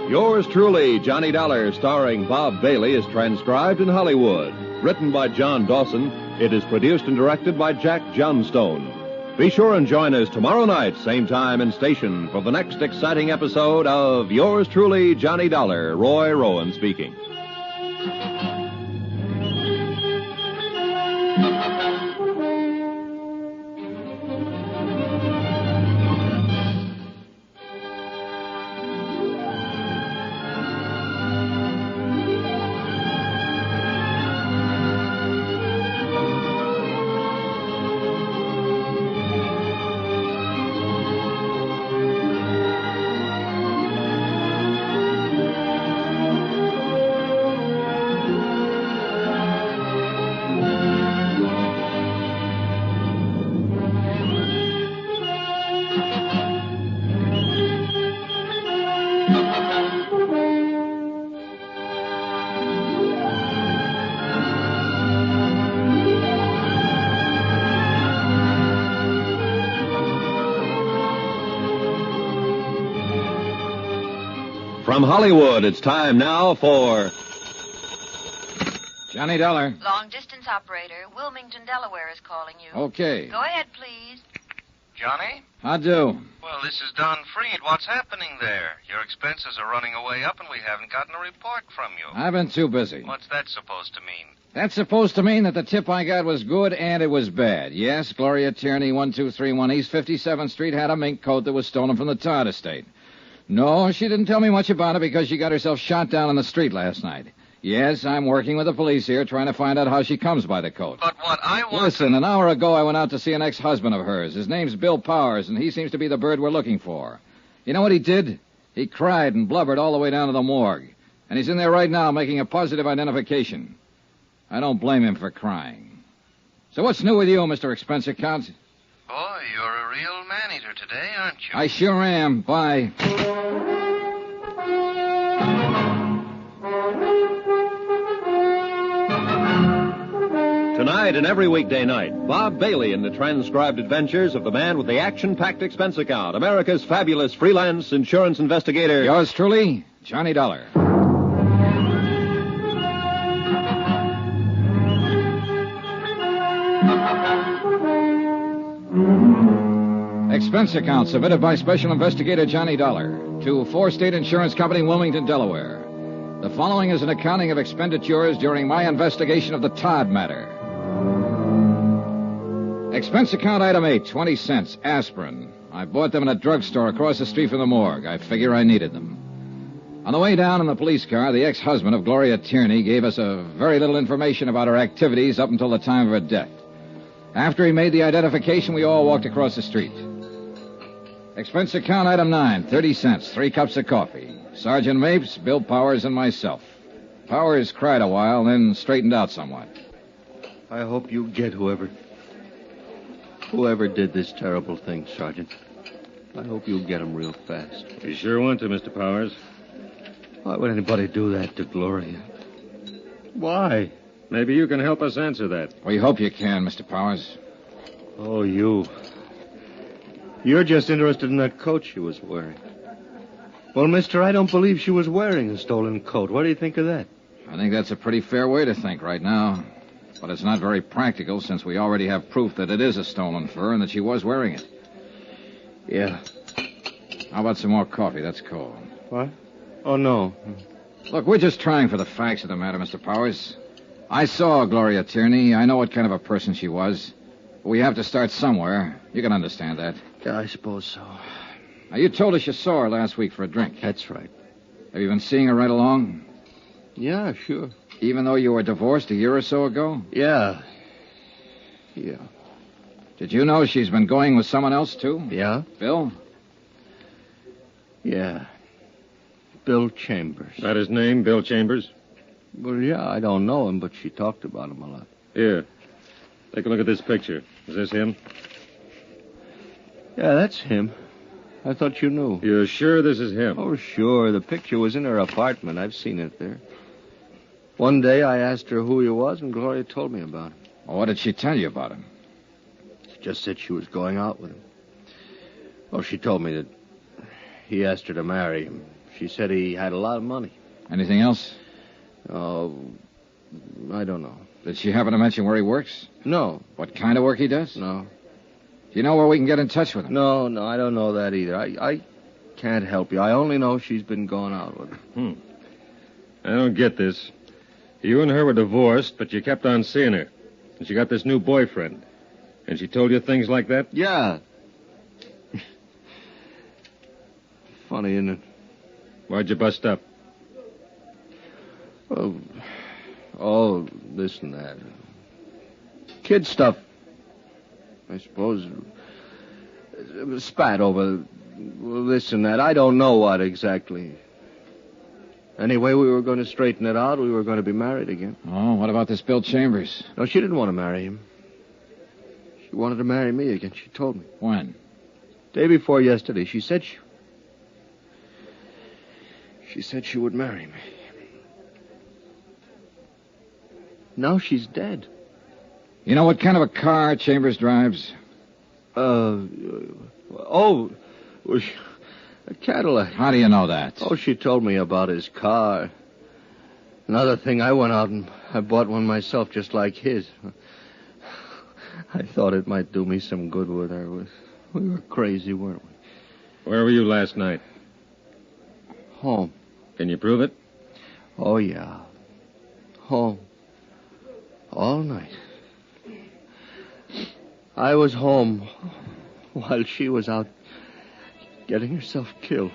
Yours truly, Johnny Dollar, starring Bob Bailey, is transcribed in Hollywood. Written by John Dawson, it is produced and directed by Jack Johnstone. Be sure and join us tomorrow night, same time and station, for the next exciting episode of Yours truly, Johnny Dollar. Roy Rowan speaking. From Hollywood, it's time now for Johnny Dollar. Long distance operator, Wilmington, Delaware is calling you. Okay. Go ahead, please. Johnny? How do? Well, this is Don Freed. What's happening there? Your expenses are running away up, and we haven't gotten a report from you. I've been too busy. What's that supposed to mean? That's supposed to mean that the tip I got was good and it was bad. Yes, Gloria Tierney, 1231 East 57th Street, had a mink coat that was stolen from the Todd estate. No, she didn't tell me much about it because she got herself shot down on the street last night. Yes, I'm working with the police here trying to find out how she comes by the coat. But what I want... Listen, an hour ago I went out to see an ex-husband of hers. His name's Bill Powers, and he seems to be the bird we're looking for. You know what he did? He cried and blubbered all the way down to the morgue. And he's in there right now making a positive identification. I don't blame him for crying. So what's new with you, Mr. Expense Account? Boy, you're a real man-eater today, aren't you? I sure am. Bye. Tonight and every weekday night, Bob Bailey in the transcribed adventures of the man with the action-packed expense account, America's fabulous freelance insurance investigator. Yours truly, Johnny Dollar. Expense account submitted by Special Investigator Johnny Dollar to 4 State Insurance Company, Wilmington, Delaware. The following is an accounting of expenditures during my investigation of the Todd matter. Expense account item 8, 20 cents, aspirin. I bought them in a drugstore across the street from the morgue. I figure I needed them. On the way down in the police car, the ex-husband of Gloria Tierney gave us very little information about her activities up until the time of her death. After he made the identification, we all walked across the street. Expense account item 9, 30 cents, 3 cups of coffee. Sergeant Mapes, Bill Powers, and myself. Powers cried a while, then straightened out somewhat. I hope you get whoever did this terrible thing, Sergeant. I hope you'll get him real fast. You sure want to, Mr. Powers. Why would anybody do that to Gloria? Why? Maybe you can help us answer that. We hope you can, Mr. Powers. Oh, you. You're just interested in that coat she was wearing. Well, mister, I don't believe she was wearing a stolen coat. What do you think of that? I think that's a pretty fair way to think right now. But it's not very practical since we already have proof that it is a stolen fur and that she was wearing it. Yeah. How about some more coffee? That's cold. What? Oh, no. Look, we're just trying for the facts of the matter, Mr. Powers. I saw Gloria Tierney. I know what kind of a person she was. But we have to start somewhere. You can understand that. Yeah, I suppose so. Now, you told us you saw her last week for a drink. That's right. Have you been seeing her right along? Yeah, sure. Even though you were divorced a year or so ago? Yeah. Yeah. Did you know she's been going with someone else, too? Yeah? Bill? Yeah. Bill Chambers. That his name, Bill Chambers? Well, yeah, I don't know him, but she talked about him a lot. Here. Take a look at this picture. Is this him? Yeah, that's him. I thought you knew. You're sure this is him? Oh, sure. The picture was in her apartment. I've seen it there. One day I asked her who he was, and Gloria told me about him. Well, what did she tell you about him? She just said she was going out with him. Oh, she told me that he asked her to marry him. She said he had a lot of money. Anything else? Oh, I don't know. Did she happen to mention where he works? No. What kind of work he does? No. Do you know where we can get in touch with him? No, I don't know that either. I can't help you. I only know she's been going out with him. I don't get this. You and her were divorced, but you kept on seeing her. And she got this new boyfriend. And she told you things like that? Yeah. Funny, isn't it? Why'd you bust up? Oh, this and that. Kid stuff. I suppose. Spat over this and that. I don't know what exactly. Anyway, we were going to straighten it out. We were going to be married again. Oh, what about this Bill Chambers? No, she didn't want to marry him. She wanted to marry me again. She told me. When? Day before yesterday. She said she would marry me. Now she's dead. You know what kind of a car Chambers drives? A Cadillac. How do you know that? Oh, she told me about his car. Another thing, I went out and I bought one myself just like his. I thought it might do me some good with her. We were crazy, weren't we? Where were you last night? Home. Can you prove it? Oh, yeah. Home. All night. I was home while she was out getting herself killed.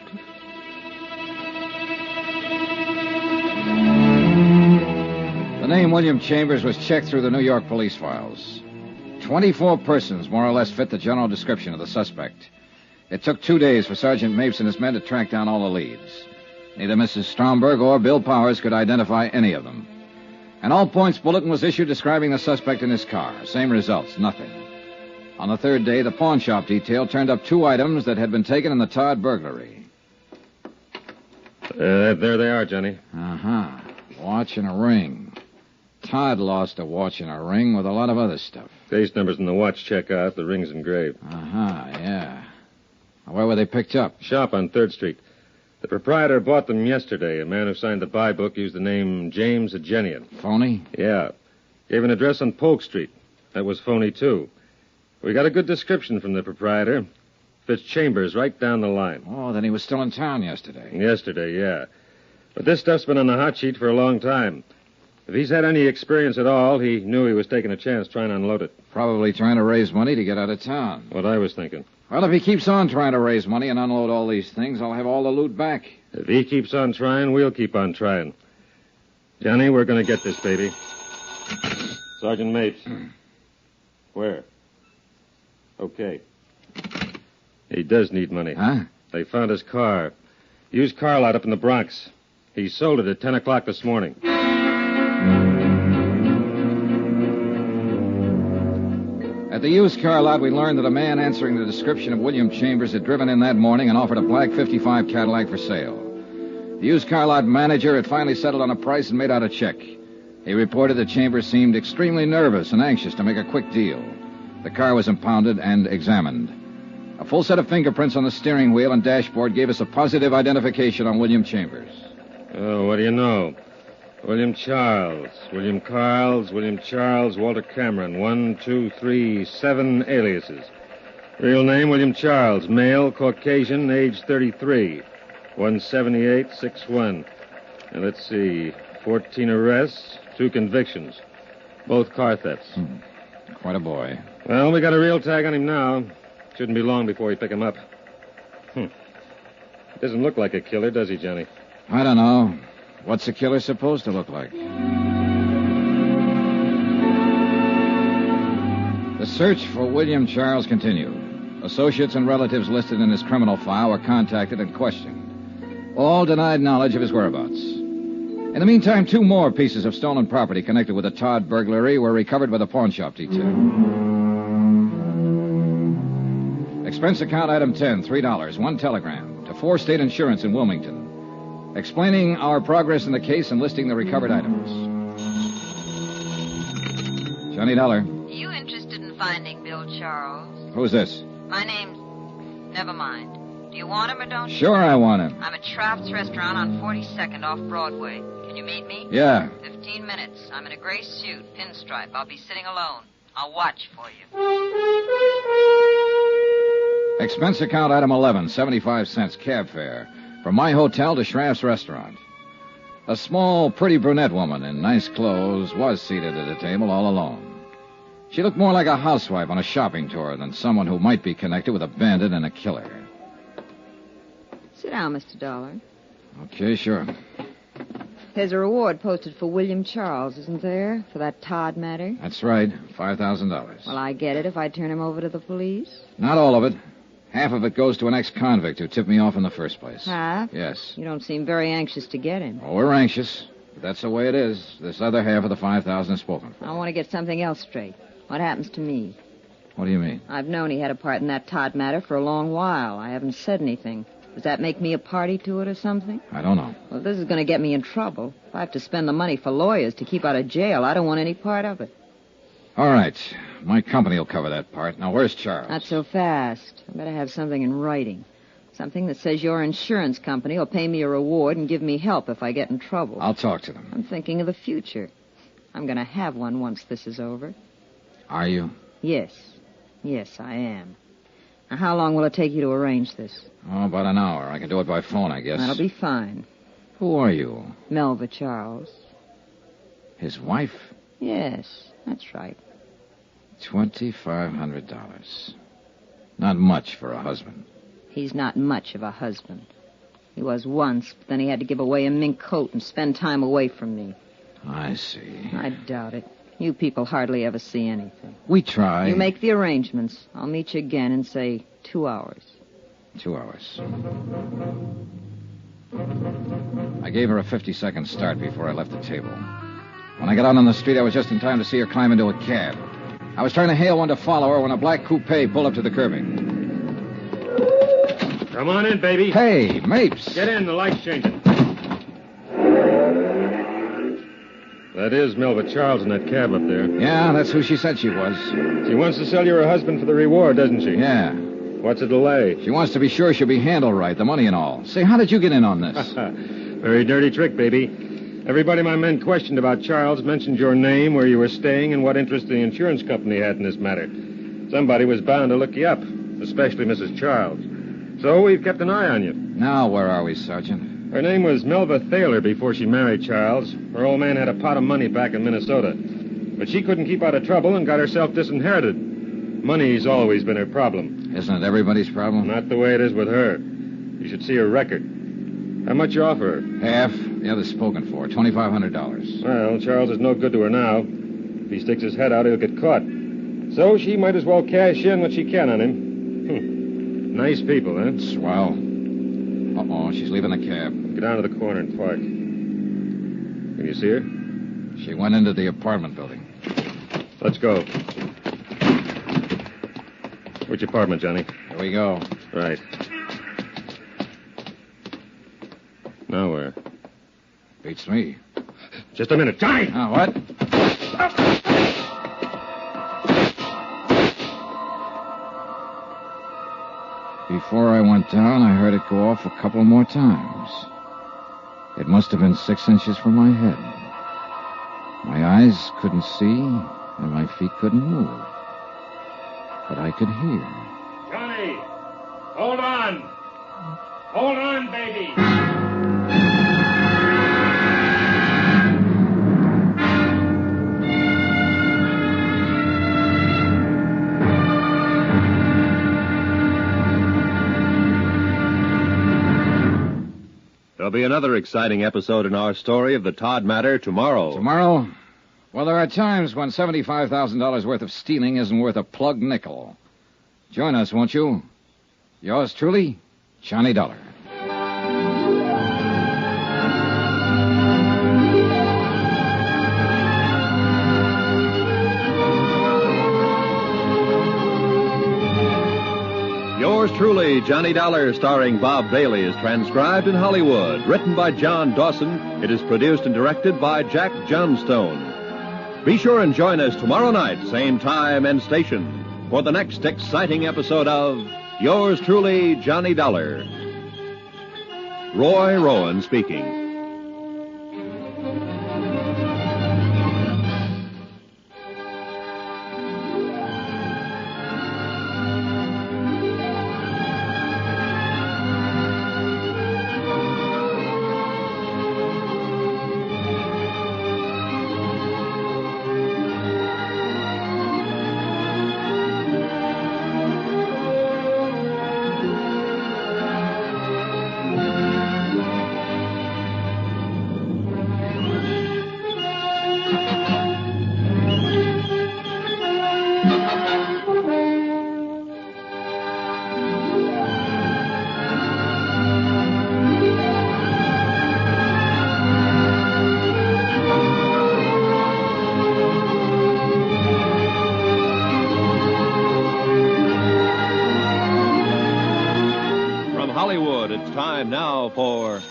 The name William Chambers was checked through the New York police files. 24 persons more or less fit the general description of the suspect. It took 2 days for Sergeant Mapes and his men to track down all the leads. Neither Mrs. Stromberg or Bill Powers could identify any of them. An all-points bulletin was issued describing the suspect in his car. Same results, nothing. On the third day, the pawn shop detail turned up 2 items that had been taken in the Todd burglary. There they are, Johnny. Uh-huh. Watch and a ring. Todd lost a watch and a ring with a lot of other stuff. Case numbers in the watch check out. The ring's engraved. Uh-huh, yeah. Where were they picked up? Shop on 3rd Street. The proprietor bought them yesterday. A man who signed the buy book used the name James Agenian. Phony? Yeah. Gave an address on Polk Street. That was phony, too. We got a good description from the proprietor. Fits Chambers right down the line. Oh, then he was still in town yesterday. Yesterday, yeah. But this stuff's been on the hot sheet for a long time. If he's had any experience at all, he knew he was taking a chance trying to unload it. Probably trying to raise money to get out of town. What I was thinking. Well, if he keeps on trying to raise money and unload all these things, I'll have all the loot back. If he keeps on trying, we'll keep on trying. Johnny, we're going to get this, baby. Sergeant Mapes. Where? Okay. He does need money. Huh? They found his car. Used car lot up in the Bronx. He sold it at 10 o'clock this morning. At the used car lot, we learned that a man answering the description of William Chambers had driven in that morning and offered a black 55 Cadillac for sale. The used car lot manager had finally settled on a price and made out a check. He reported that Chambers seemed extremely nervous and anxious to make a quick deal. The car was impounded and examined. A full set of fingerprints on the steering wheel and dashboard gave us a positive identification on William Chambers. Oh, what do you know? William Charles, William Carls, William Charles, Walter Cameron. 1, 2, 3, 7 aliases. Real name, William Charles. Male, Caucasian, age 33. 178, 6'1". Now, let's see. 14 arrests, 2 convictions. Both car thefts. Quite a boy. Well, we got a real tag on him now. Shouldn't be long before we pick him up. Doesn't look like a killer, does he, Johnny? I don't know. What's a killer supposed to look like? The search for William Charles continued. Associates and relatives listed in his criminal file were contacted and questioned. All denied knowledge of his whereabouts. In the meantime, 2 more pieces of stolen property connected with the Todd burglary were recovered by the pawn shop detail. Expense account item 10, $3, 1 telegram to 4 State Insurance in Wilmington, explaining our progress in the case and listing the recovered items. Johnny Dollar. You interested in finding Bill Charles? Who's this? My name's... Never mind. Do you want him or don't you? Sure I want him. I'm at Shraft's Restaurant on 42nd off Broadway. Can you meet me? Yeah. 15 minutes. I'm in a gray suit, pinstripe. I'll be sitting alone. I'll watch for you. Expense account item 11, 75 cents, cab fare, from my hotel to Shraft's Restaurant. A small, pretty brunette woman in nice clothes was seated at a table all alone. She looked more like a housewife on a shopping tour than someone who might be connected with a bandit and a killer. Sit down, Mr. Dollar. Okay, sure. There's a reward posted for William Charles, isn't there, for that Todd matter? That's right, $5,000. Well, I get it if I turn him over to the police. Not all of it. Half of it goes to an ex-convict who tipped me off in the first place. Half? Yes. You don't seem very anxious to get him. Oh, we're anxious. But that's the way it is. This other half of the $5,000 is spoken for. I want to get something else straight. What happens to me? What do you mean? I've known he had a part in that Todd matter for a long while. I haven't said anything. Does that make me a party to it or something? I don't know. Well, this is going to get me in trouble. If I have to spend the money for lawyers to keep out of jail, I don't want any part of it. All right. My company will cover that part. Now, where's Charles? Not so fast. I better have something in writing. Something that says your insurance company will pay me a reward and give me help if I get in trouble. I'll talk to them. I'm thinking of the future. I'm going to have one once this is over. Are you? Yes. Yes, I am. Now, how long will it take you to arrange this? Oh, about an hour. I can do it by phone, I guess. That'll be fine. Who are you? Melva Charles. His wife? Yes, that's right. $2,500. Not much for a husband. He's not much of a husband. He was once, but then he had to give away a mink coat and spend time away from me. I see. I doubt it. You people hardly ever see anything. We try. You make the arrangements. I'll meet you again in, say, 2 hours. 2 hours. I gave her a 50-second start before I left the table. When I got out on the street, I was just in time to see her climb into a cab. I was trying to hail one to follow her when a black coupe pulled up to the curbing. Come on in, baby. Hey, Mapes. Get in. The light's changing. That is Melva Charles in that cab up there. Yeah, that's who she said she was. She wants to sell you her husband for the reward, doesn't she? Yeah. What's the delay? She wants to be sure she'll be handled right, the money and all. Say, how did you get in on this? Very dirty trick, baby. Everybody my men questioned about Charles mentioned your name, where you were staying, and what interest the insurance company had in this matter. Somebody was bound to look you up, especially Mrs. Charles. So we've kept an eye on you. Now, where are we, Sergeant? Her name was Melva Thaler before she married Charles. Her old man had a pot of money back in Minnesota. But she couldn't keep out of trouble and got herself disinherited. Money's always been her problem. Isn't it everybody's problem? Not the way it is with her. You should see her record. How much you offer her? Half. The other's spoken for. $2,500. Well, Charles is no good to her now. If he sticks his head out, he'll get caught. So she might as well cash in what she can on him. Nice people, huh? Swell. Uh-oh, she's leaving the cab. Get down to the corner and park. Can you see her? She went into the apartment building. Let's go. Which apartment, Johnny? Here we go. Right. Now where? Beats me. Just a minute. Johnny! What? Before I went down, I heard it go off a couple more times. It must have been 6 inches from my head. My eyes couldn't see, and my feet couldn't move. But I could hear. Johnny! Hold on! Hold on, baby! There'll be another exciting episode in our story of the Todd matter tomorrow. Tomorrow? Well, there are times when $75,000 worth of stealing isn't worth a plug nickel. Join us, won't you? Yours truly, Johnny Dollar. Yours truly, Johnny Dollar, starring Bob Bailey, is transcribed in Hollywood. Written by John Dawson, it is produced and directed by Jack Johnstone. Be sure and join us tomorrow night, same time and station, for the next exciting episode of Yours truly, Johnny Dollar. Roy Rowan speaking. It's time now for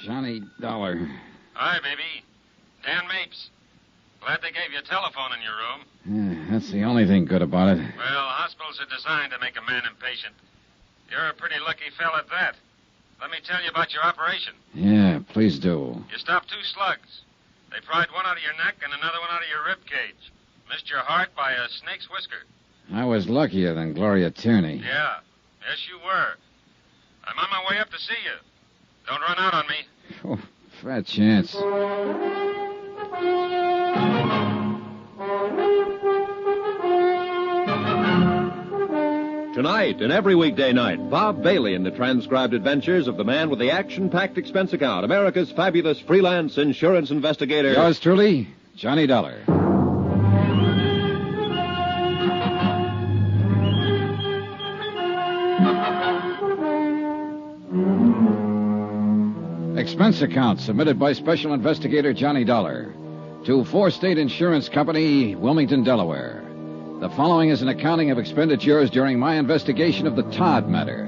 Johnny Dollar. Hi, baby. Dan Mapes. Glad they gave you a telephone in your room. Yeah, that's the only thing good about it. Well, hospitals are designed to make a man impatient. You're a pretty lucky fella at that. Let me tell you about your operation. Yeah, please do. You stopped 2 slugs. They pried one out of your neck and another one out of your rib cage. Missed your heart by a snake's whisker. I was luckier than Gloria Tierney. Yeah. Yes, you were. I'm on my way up to see you. Don't run out on me. Oh, fat chance. Tonight and every weekday night, Bob Bailey in the transcribed adventures of the man with the action-packed expense account, America's fabulous freelance insurance investigator. Yours truly, Johnny Dollar. Expense account submitted by Special Investigator Johnny Dollar to Four State Insurance Company, Wilmington, Delaware. The following is an accounting of expenditures during my investigation of the Todd matter.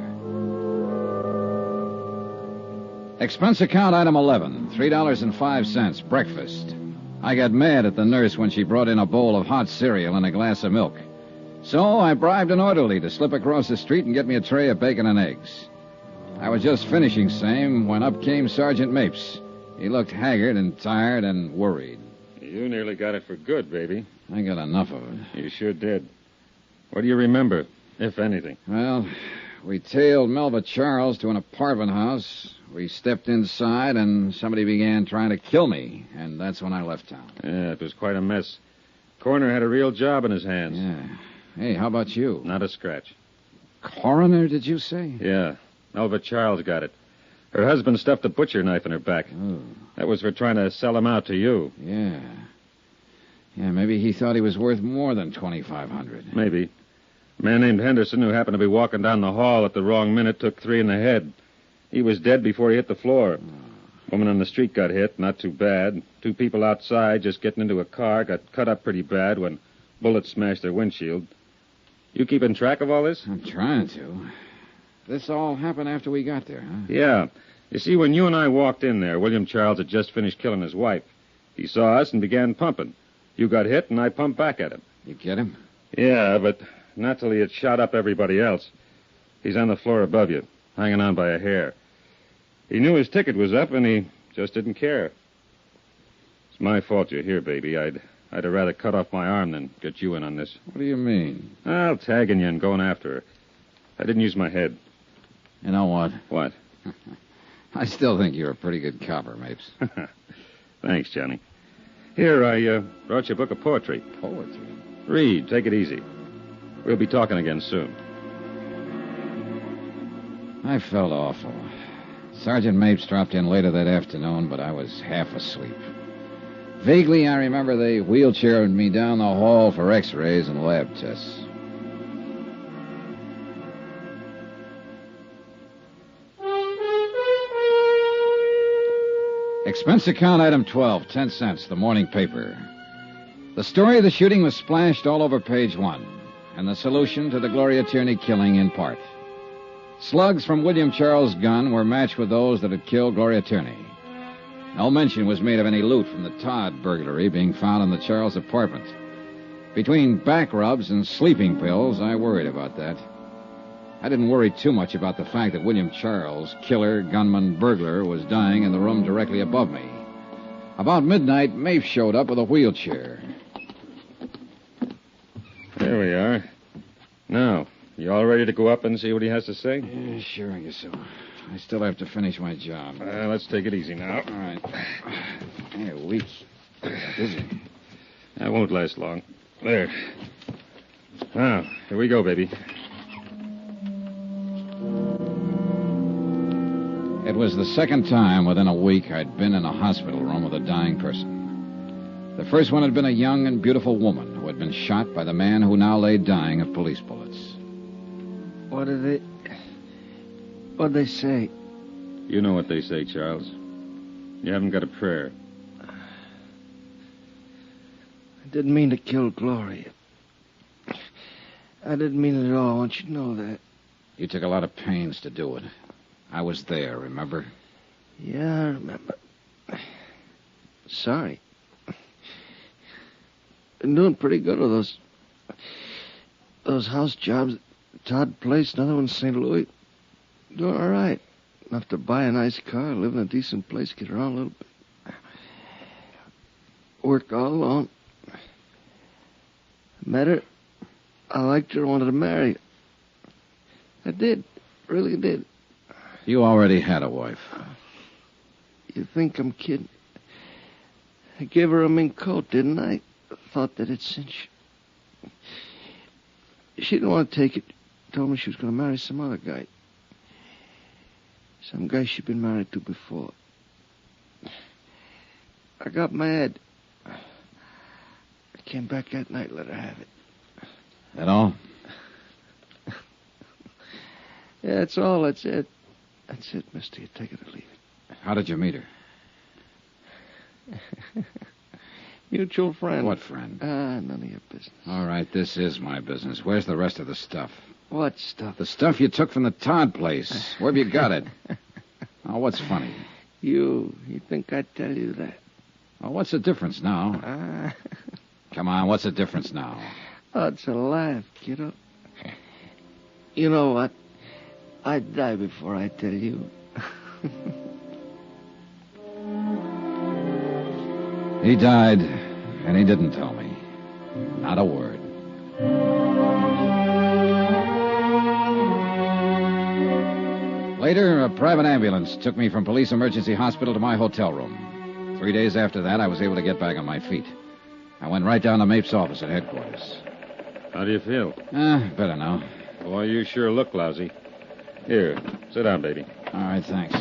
Expense account item 11, $3.05, breakfast. I got mad at the nurse when she brought in a bowl of hot cereal and a glass of milk. So I bribed an orderly to slip across the street and get me a tray of bacon and eggs. I was just finishing same when up came Sergeant Mapes. He looked haggard and tired and worried. You nearly got it for good, baby. I got enough of it. You sure did. What do you remember, if anything? Well, we tailed Melba Charles to an apartment house. We stepped inside, and somebody began trying to kill me, and that's when I left town. Yeah, it was quite a mess. Coroner had a real job in his hands. Yeah. Hey, how about you? Not a scratch. Coroner, did you say? Yeah. Melba Charles got it. Her husband stuffed a butcher knife in her back. Oh. That was for trying to sell him out to you. Yeah. Yeah, maybe he thought he was worth more than $2,500. Maybe. A man named Henderson, who happened to be walking down the hall at the wrong minute, took 3 in the head. He was dead before he hit the floor. Woman on the street got hit, not too bad. 2 people outside, just getting into a car, got cut up pretty bad when bullets smashed their windshield. You keeping track of all this? I'm trying to. This all happened after we got there, huh? Yeah. You see, when you and I walked in there, William Charles had just finished killing his wife. He saw us and began pumping. You got hit, and I pumped back at him. You get him? Yeah, but not till he had shot up everybody else. He's on the floor above you, hanging on by a hair. He knew his ticket was up, and he just didn't care. It's my fault you're here, baby. I'd have rather cut off my arm than get you in on this. What do you mean? Well, tagging you and going after her. I didn't use my head. You know what? What? I still think you're a pretty good copper, Mapes. Thanks, Johnny. Here, I brought you a book of poetry. Poetry? Read. Take it easy. We'll be talking again soon. I felt awful. Sergeant Mapes dropped in later that afternoon, but I was half asleep. Vaguely, I remember they wheelchaired me down the hall for x-rays and lab tests. Expense account item 12, 10 cents, the morning paper. The story of the shooting was splashed all over page 1, and the solution to the Gloria Tierney killing in part. Slugs from William Charles' gun were matched with those that had killed Gloria Tierney. No mention was made of any loot from the Todd burglary being found in the Charles apartment. Between back rubs and sleeping pills, I worried about that. I didn't worry too much about the fact that William Charles, killer, gunman, burglar, was dying in the room directly above me. About midnight, Mapes showed up with a wheelchair. There we are. Now, you all ready to go up and see what he has to say? Yeah, sure, I guess so. I still have to finish my job. Let's take it easy now. All right. Hey, weak. Busy. That won't last long. There. Now, here we go, baby. It was the second time within a week I'd been in a hospital room with a dying person. The first one had been a young and beautiful woman who had been shot by the man who now lay dying of police bullets. What'd they say? You know what they say, Charles. You haven't got a prayer. I didn't mean to kill Gloria. I didn't mean it at all. I want you to know that. You took a lot of pains to do it. I was there, remember? Yeah, I remember. Sorry. Been doing pretty good with those house jobs. Todd Place, another one in St. Louis. Doing all right. Enough to buy a nice car, live in a decent place, get around a little bit. Work all alone. Met her. I liked her, wanted to marry her. I did. Really did. You already had a wife. You think I'm kidding? I gave her a mink coat, didn't I? Thought that it'd cinch. She didn't want to take it. Told me she was going to marry some other guy. Some guy she'd been married to before. I got mad. I came back that night, let her have it. That all? Yeah, that's all. That's it. That's it, mister. You take it or leave it. How did you meet her? Mutual friend. What friend? None of your business. All right, this is my business. Where's the rest of the stuff? What stuff? The stuff you took from the Todd place. Where have you got it? Oh, what's funny? You think I'd tell you that? Oh, what's the difference now? Come on, what's the difference now? Oh, it's a laugh, kiddo. You know what? I'd die before I tell you. He died, and he didn't tell me. Not a word. Later, a private ambulance took me from police emergency hospital to my hotel room. 3 days after that, I was able to get back on my feet. I went right down to Mapes' office at headquarters. How do you feel? Better now. Boy, you sure look lousy. Here, sit down, baby. All right, thanks.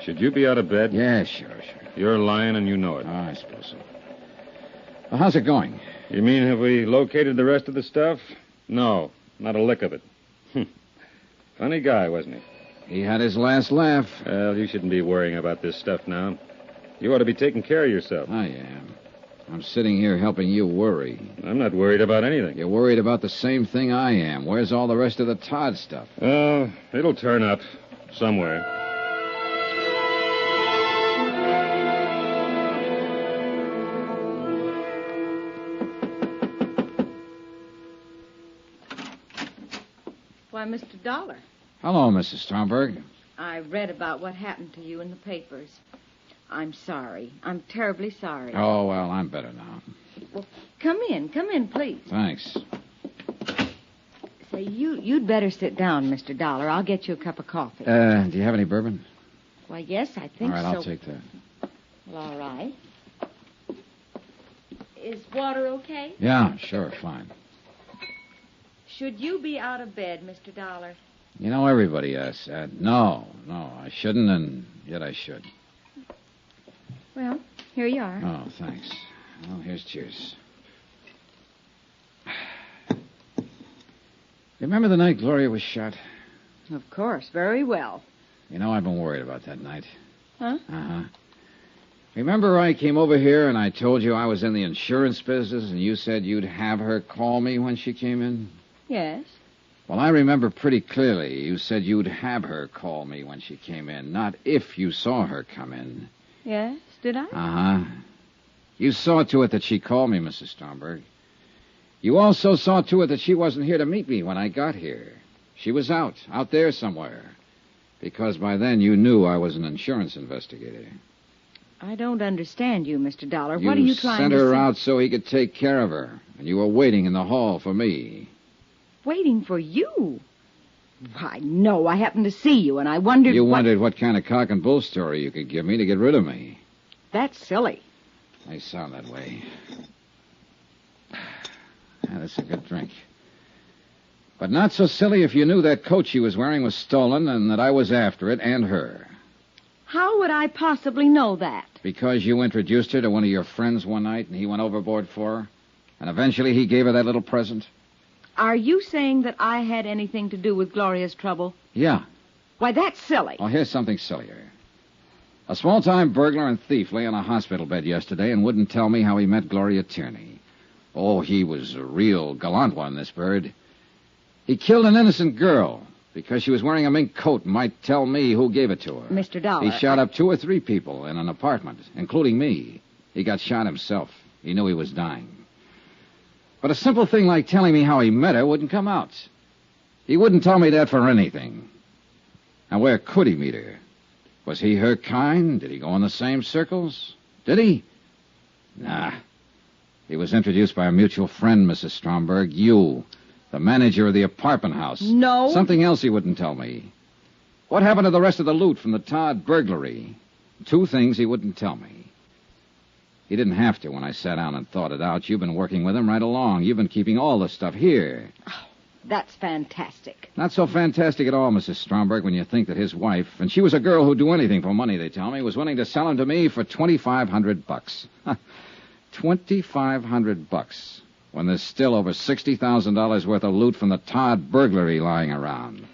Should you be out of bed? Yeah, sure. You're lying and you know it. Oh, I suppose so. Well, how's it going? You mean have we located the rest of the stuff? No, not a lick of it. Funny guy, wasn't he? He had his last laugh. Well, you shouldn't be worrying about this stuff now. You ought to be taking care of yourself. I am. I'm sitting here helping you worry. I'm not worried about anything. You're worried about the same thing I am. Where's all the rest of the Todd stuff? Oh, it'll turn up somewhere. Why, Mr. Dollar. Hello, Mrs. Stromberg. I read about what happened to you in the papers. I'm sorry. I'm terribly sorry. Oh, well, I'm better now. Well, come in, please. Thanks. Say, you'd better sit down, Mr. Dollar. I'll get you a cup of coffee. Do you have any bourbon? Why, yes, I think so. All right, I'll take that. Well, all right. Is water okay? Yeah, sure, fine. Should you be out of bed, Mr. Dollar? You know, everybody asks that. No, I shouldn't, and yet I should. Well, here you are. Oh, thanks. Well, here's cheers. Remember the night Gloria was shot? Of course, very well. You know, I've been worried about that night. Huh? Uh-huh. Remember I came over here and I told you I was in the insurance business and you said you'd have her call me when she came in? Yes. Well, I remember pretty clearly you said you'd have her call me when she came in, not if you saw her come in. Yes, did I? Uh-huh. You saw to it that she called me, Mrs. Stromberg. You also saw to it that she wasn't here to meet me when I got here. She was out there somewhere. Because by then you knew I was an insurance investigator. I don't understand you, Mr. Dollar. What are you trying to say? You sent her out so he could take care of her, and you were waiting in the hall for me. Waiting for you? Why, no, I happened to see you, and I wondered... You wondered what kind of cock and bull story you could give me to get rid of me. That's silly. They sound that way. Yeah, that's a good drink. But not so silly if you knew that coat she was wearing was stolen and that I was after it and her. How would I possibly know that? Because you introduced her to one of your friends one night and he went overboard for her? And eventually he gave her that little present? Are you saying that I had anything to do with Gloria's trouble? Yeah. Why, that's silly. Oh, here's something sillier. A small-time burglar and thief lay on a hospital bed yesterday and wouldn't tell me how he met Gloria Tierney. Oh, he was a real gallant one, this bird. He killed an innocent girl because she was wearing a mink coat and might tell me who gave it to her. Mr. Dollar... He shot up 2 or 3 people in an apartment, including me. He got shot himself. He knew he was dying. But a simple thing like telling me how he met her wouldn't come out. He wouldn't tell me that for anything. Now, where could he meet her? Was he her kind? Did he go in the same circles? Did he? Nah. He was introduced by a mutual friend, Mrs. Stromberg. You, the manager of the apartment house. No. Something else he wouldn't tell me. What happened to the rest of the loot from the Todd burglary? 2 things he wouldn't tell me. He didn't have to when I sat down and thought it out. You've been working with him right along. You've been keeping all the stuff here. Oh, that's fantastic. Not so fantastic at all, Mrs. Stromberg, when you think that his wife, and she was a girl who'd do anything for money, they tell me, was willing to sell him to me for $2,500. $2,500, when there's still over $60,000 worth of loot from the Todd burglary lying around.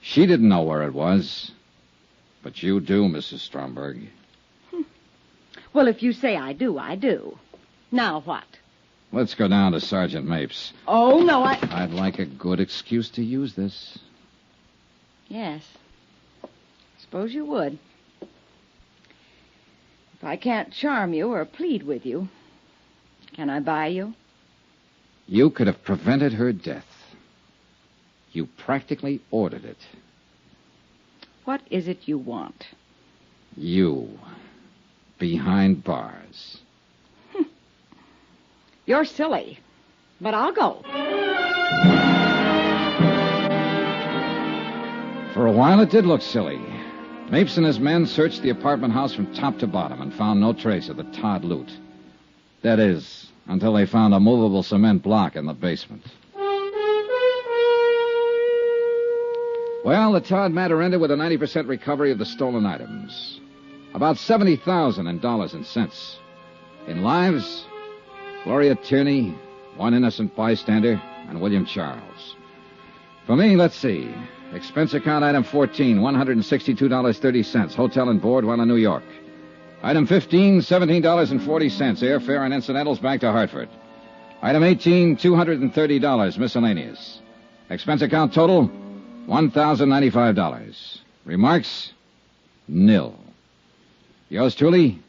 She didn't know where it was. But you do, Mrs. Stromberg. Well, if you say I do, I do. Now what? Let's go down to Sergeant Mapes. Oh, no, I'd like a good excuse to use this. Yes. Suppose you would. If I can't charm you or plead with you, can I buy you? You could have prevented her death. You practically ordered it. What is it you want? You. Behind bars. You're silly, but I'll go. For a while, it did look silly. Mapes and his men searched the apartment house from top to bottom and found no trace of the Todd loot. That is, until they found a movable cement block in the basement. Well, the Todd matter ended with a 90% recovery of the stolen items. About $70,000 in dollars and cents. In lives, Gloria Tierney, one innocent bystander, and William Charles. For me, let's see. Expense account item 14, $162.30. Hotel and board while in New York. Item 15, $17.40. Airfare and incidentals back to Hartford. Item 18, $230. Miscellaneous. Expense account total, $1,095. Remarks, nil. Yours truly,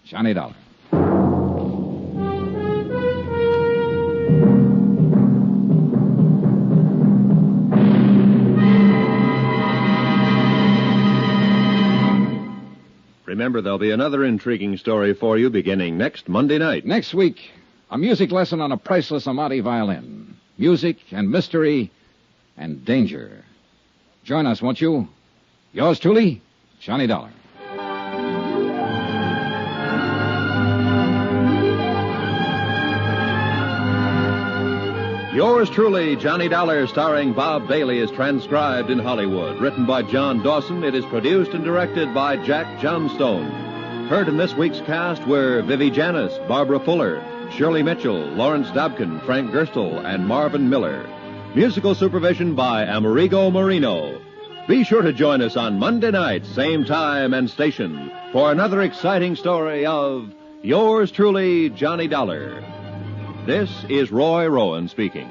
Johnny Dollar. Remember, there'll be another intriguing story for you beginning next Monday night. Next week, a music lesson on a priceless Amati violin. Music and mystery and danger. Join us, won't you? Yours truly, Johnny Dollar. Yours truly, Johnny Dollar, starring Bob Bailey, is transcribed in Hollywood. Written by John Dawson, it is produced and directed by Jack Johnstone. Heard in this week's cast were Vivi Janis, Barbara Fuller, Shirley Mitchell, Lawrence Dobkin, Frank Gerstle, and Marvin Miller. Musical supervision by Amerigo Marino. Be sure to join us on Monday night, same time and station, for another exciting story of Yours truly, Johnny Dollar. This is Roy Rowan speaking.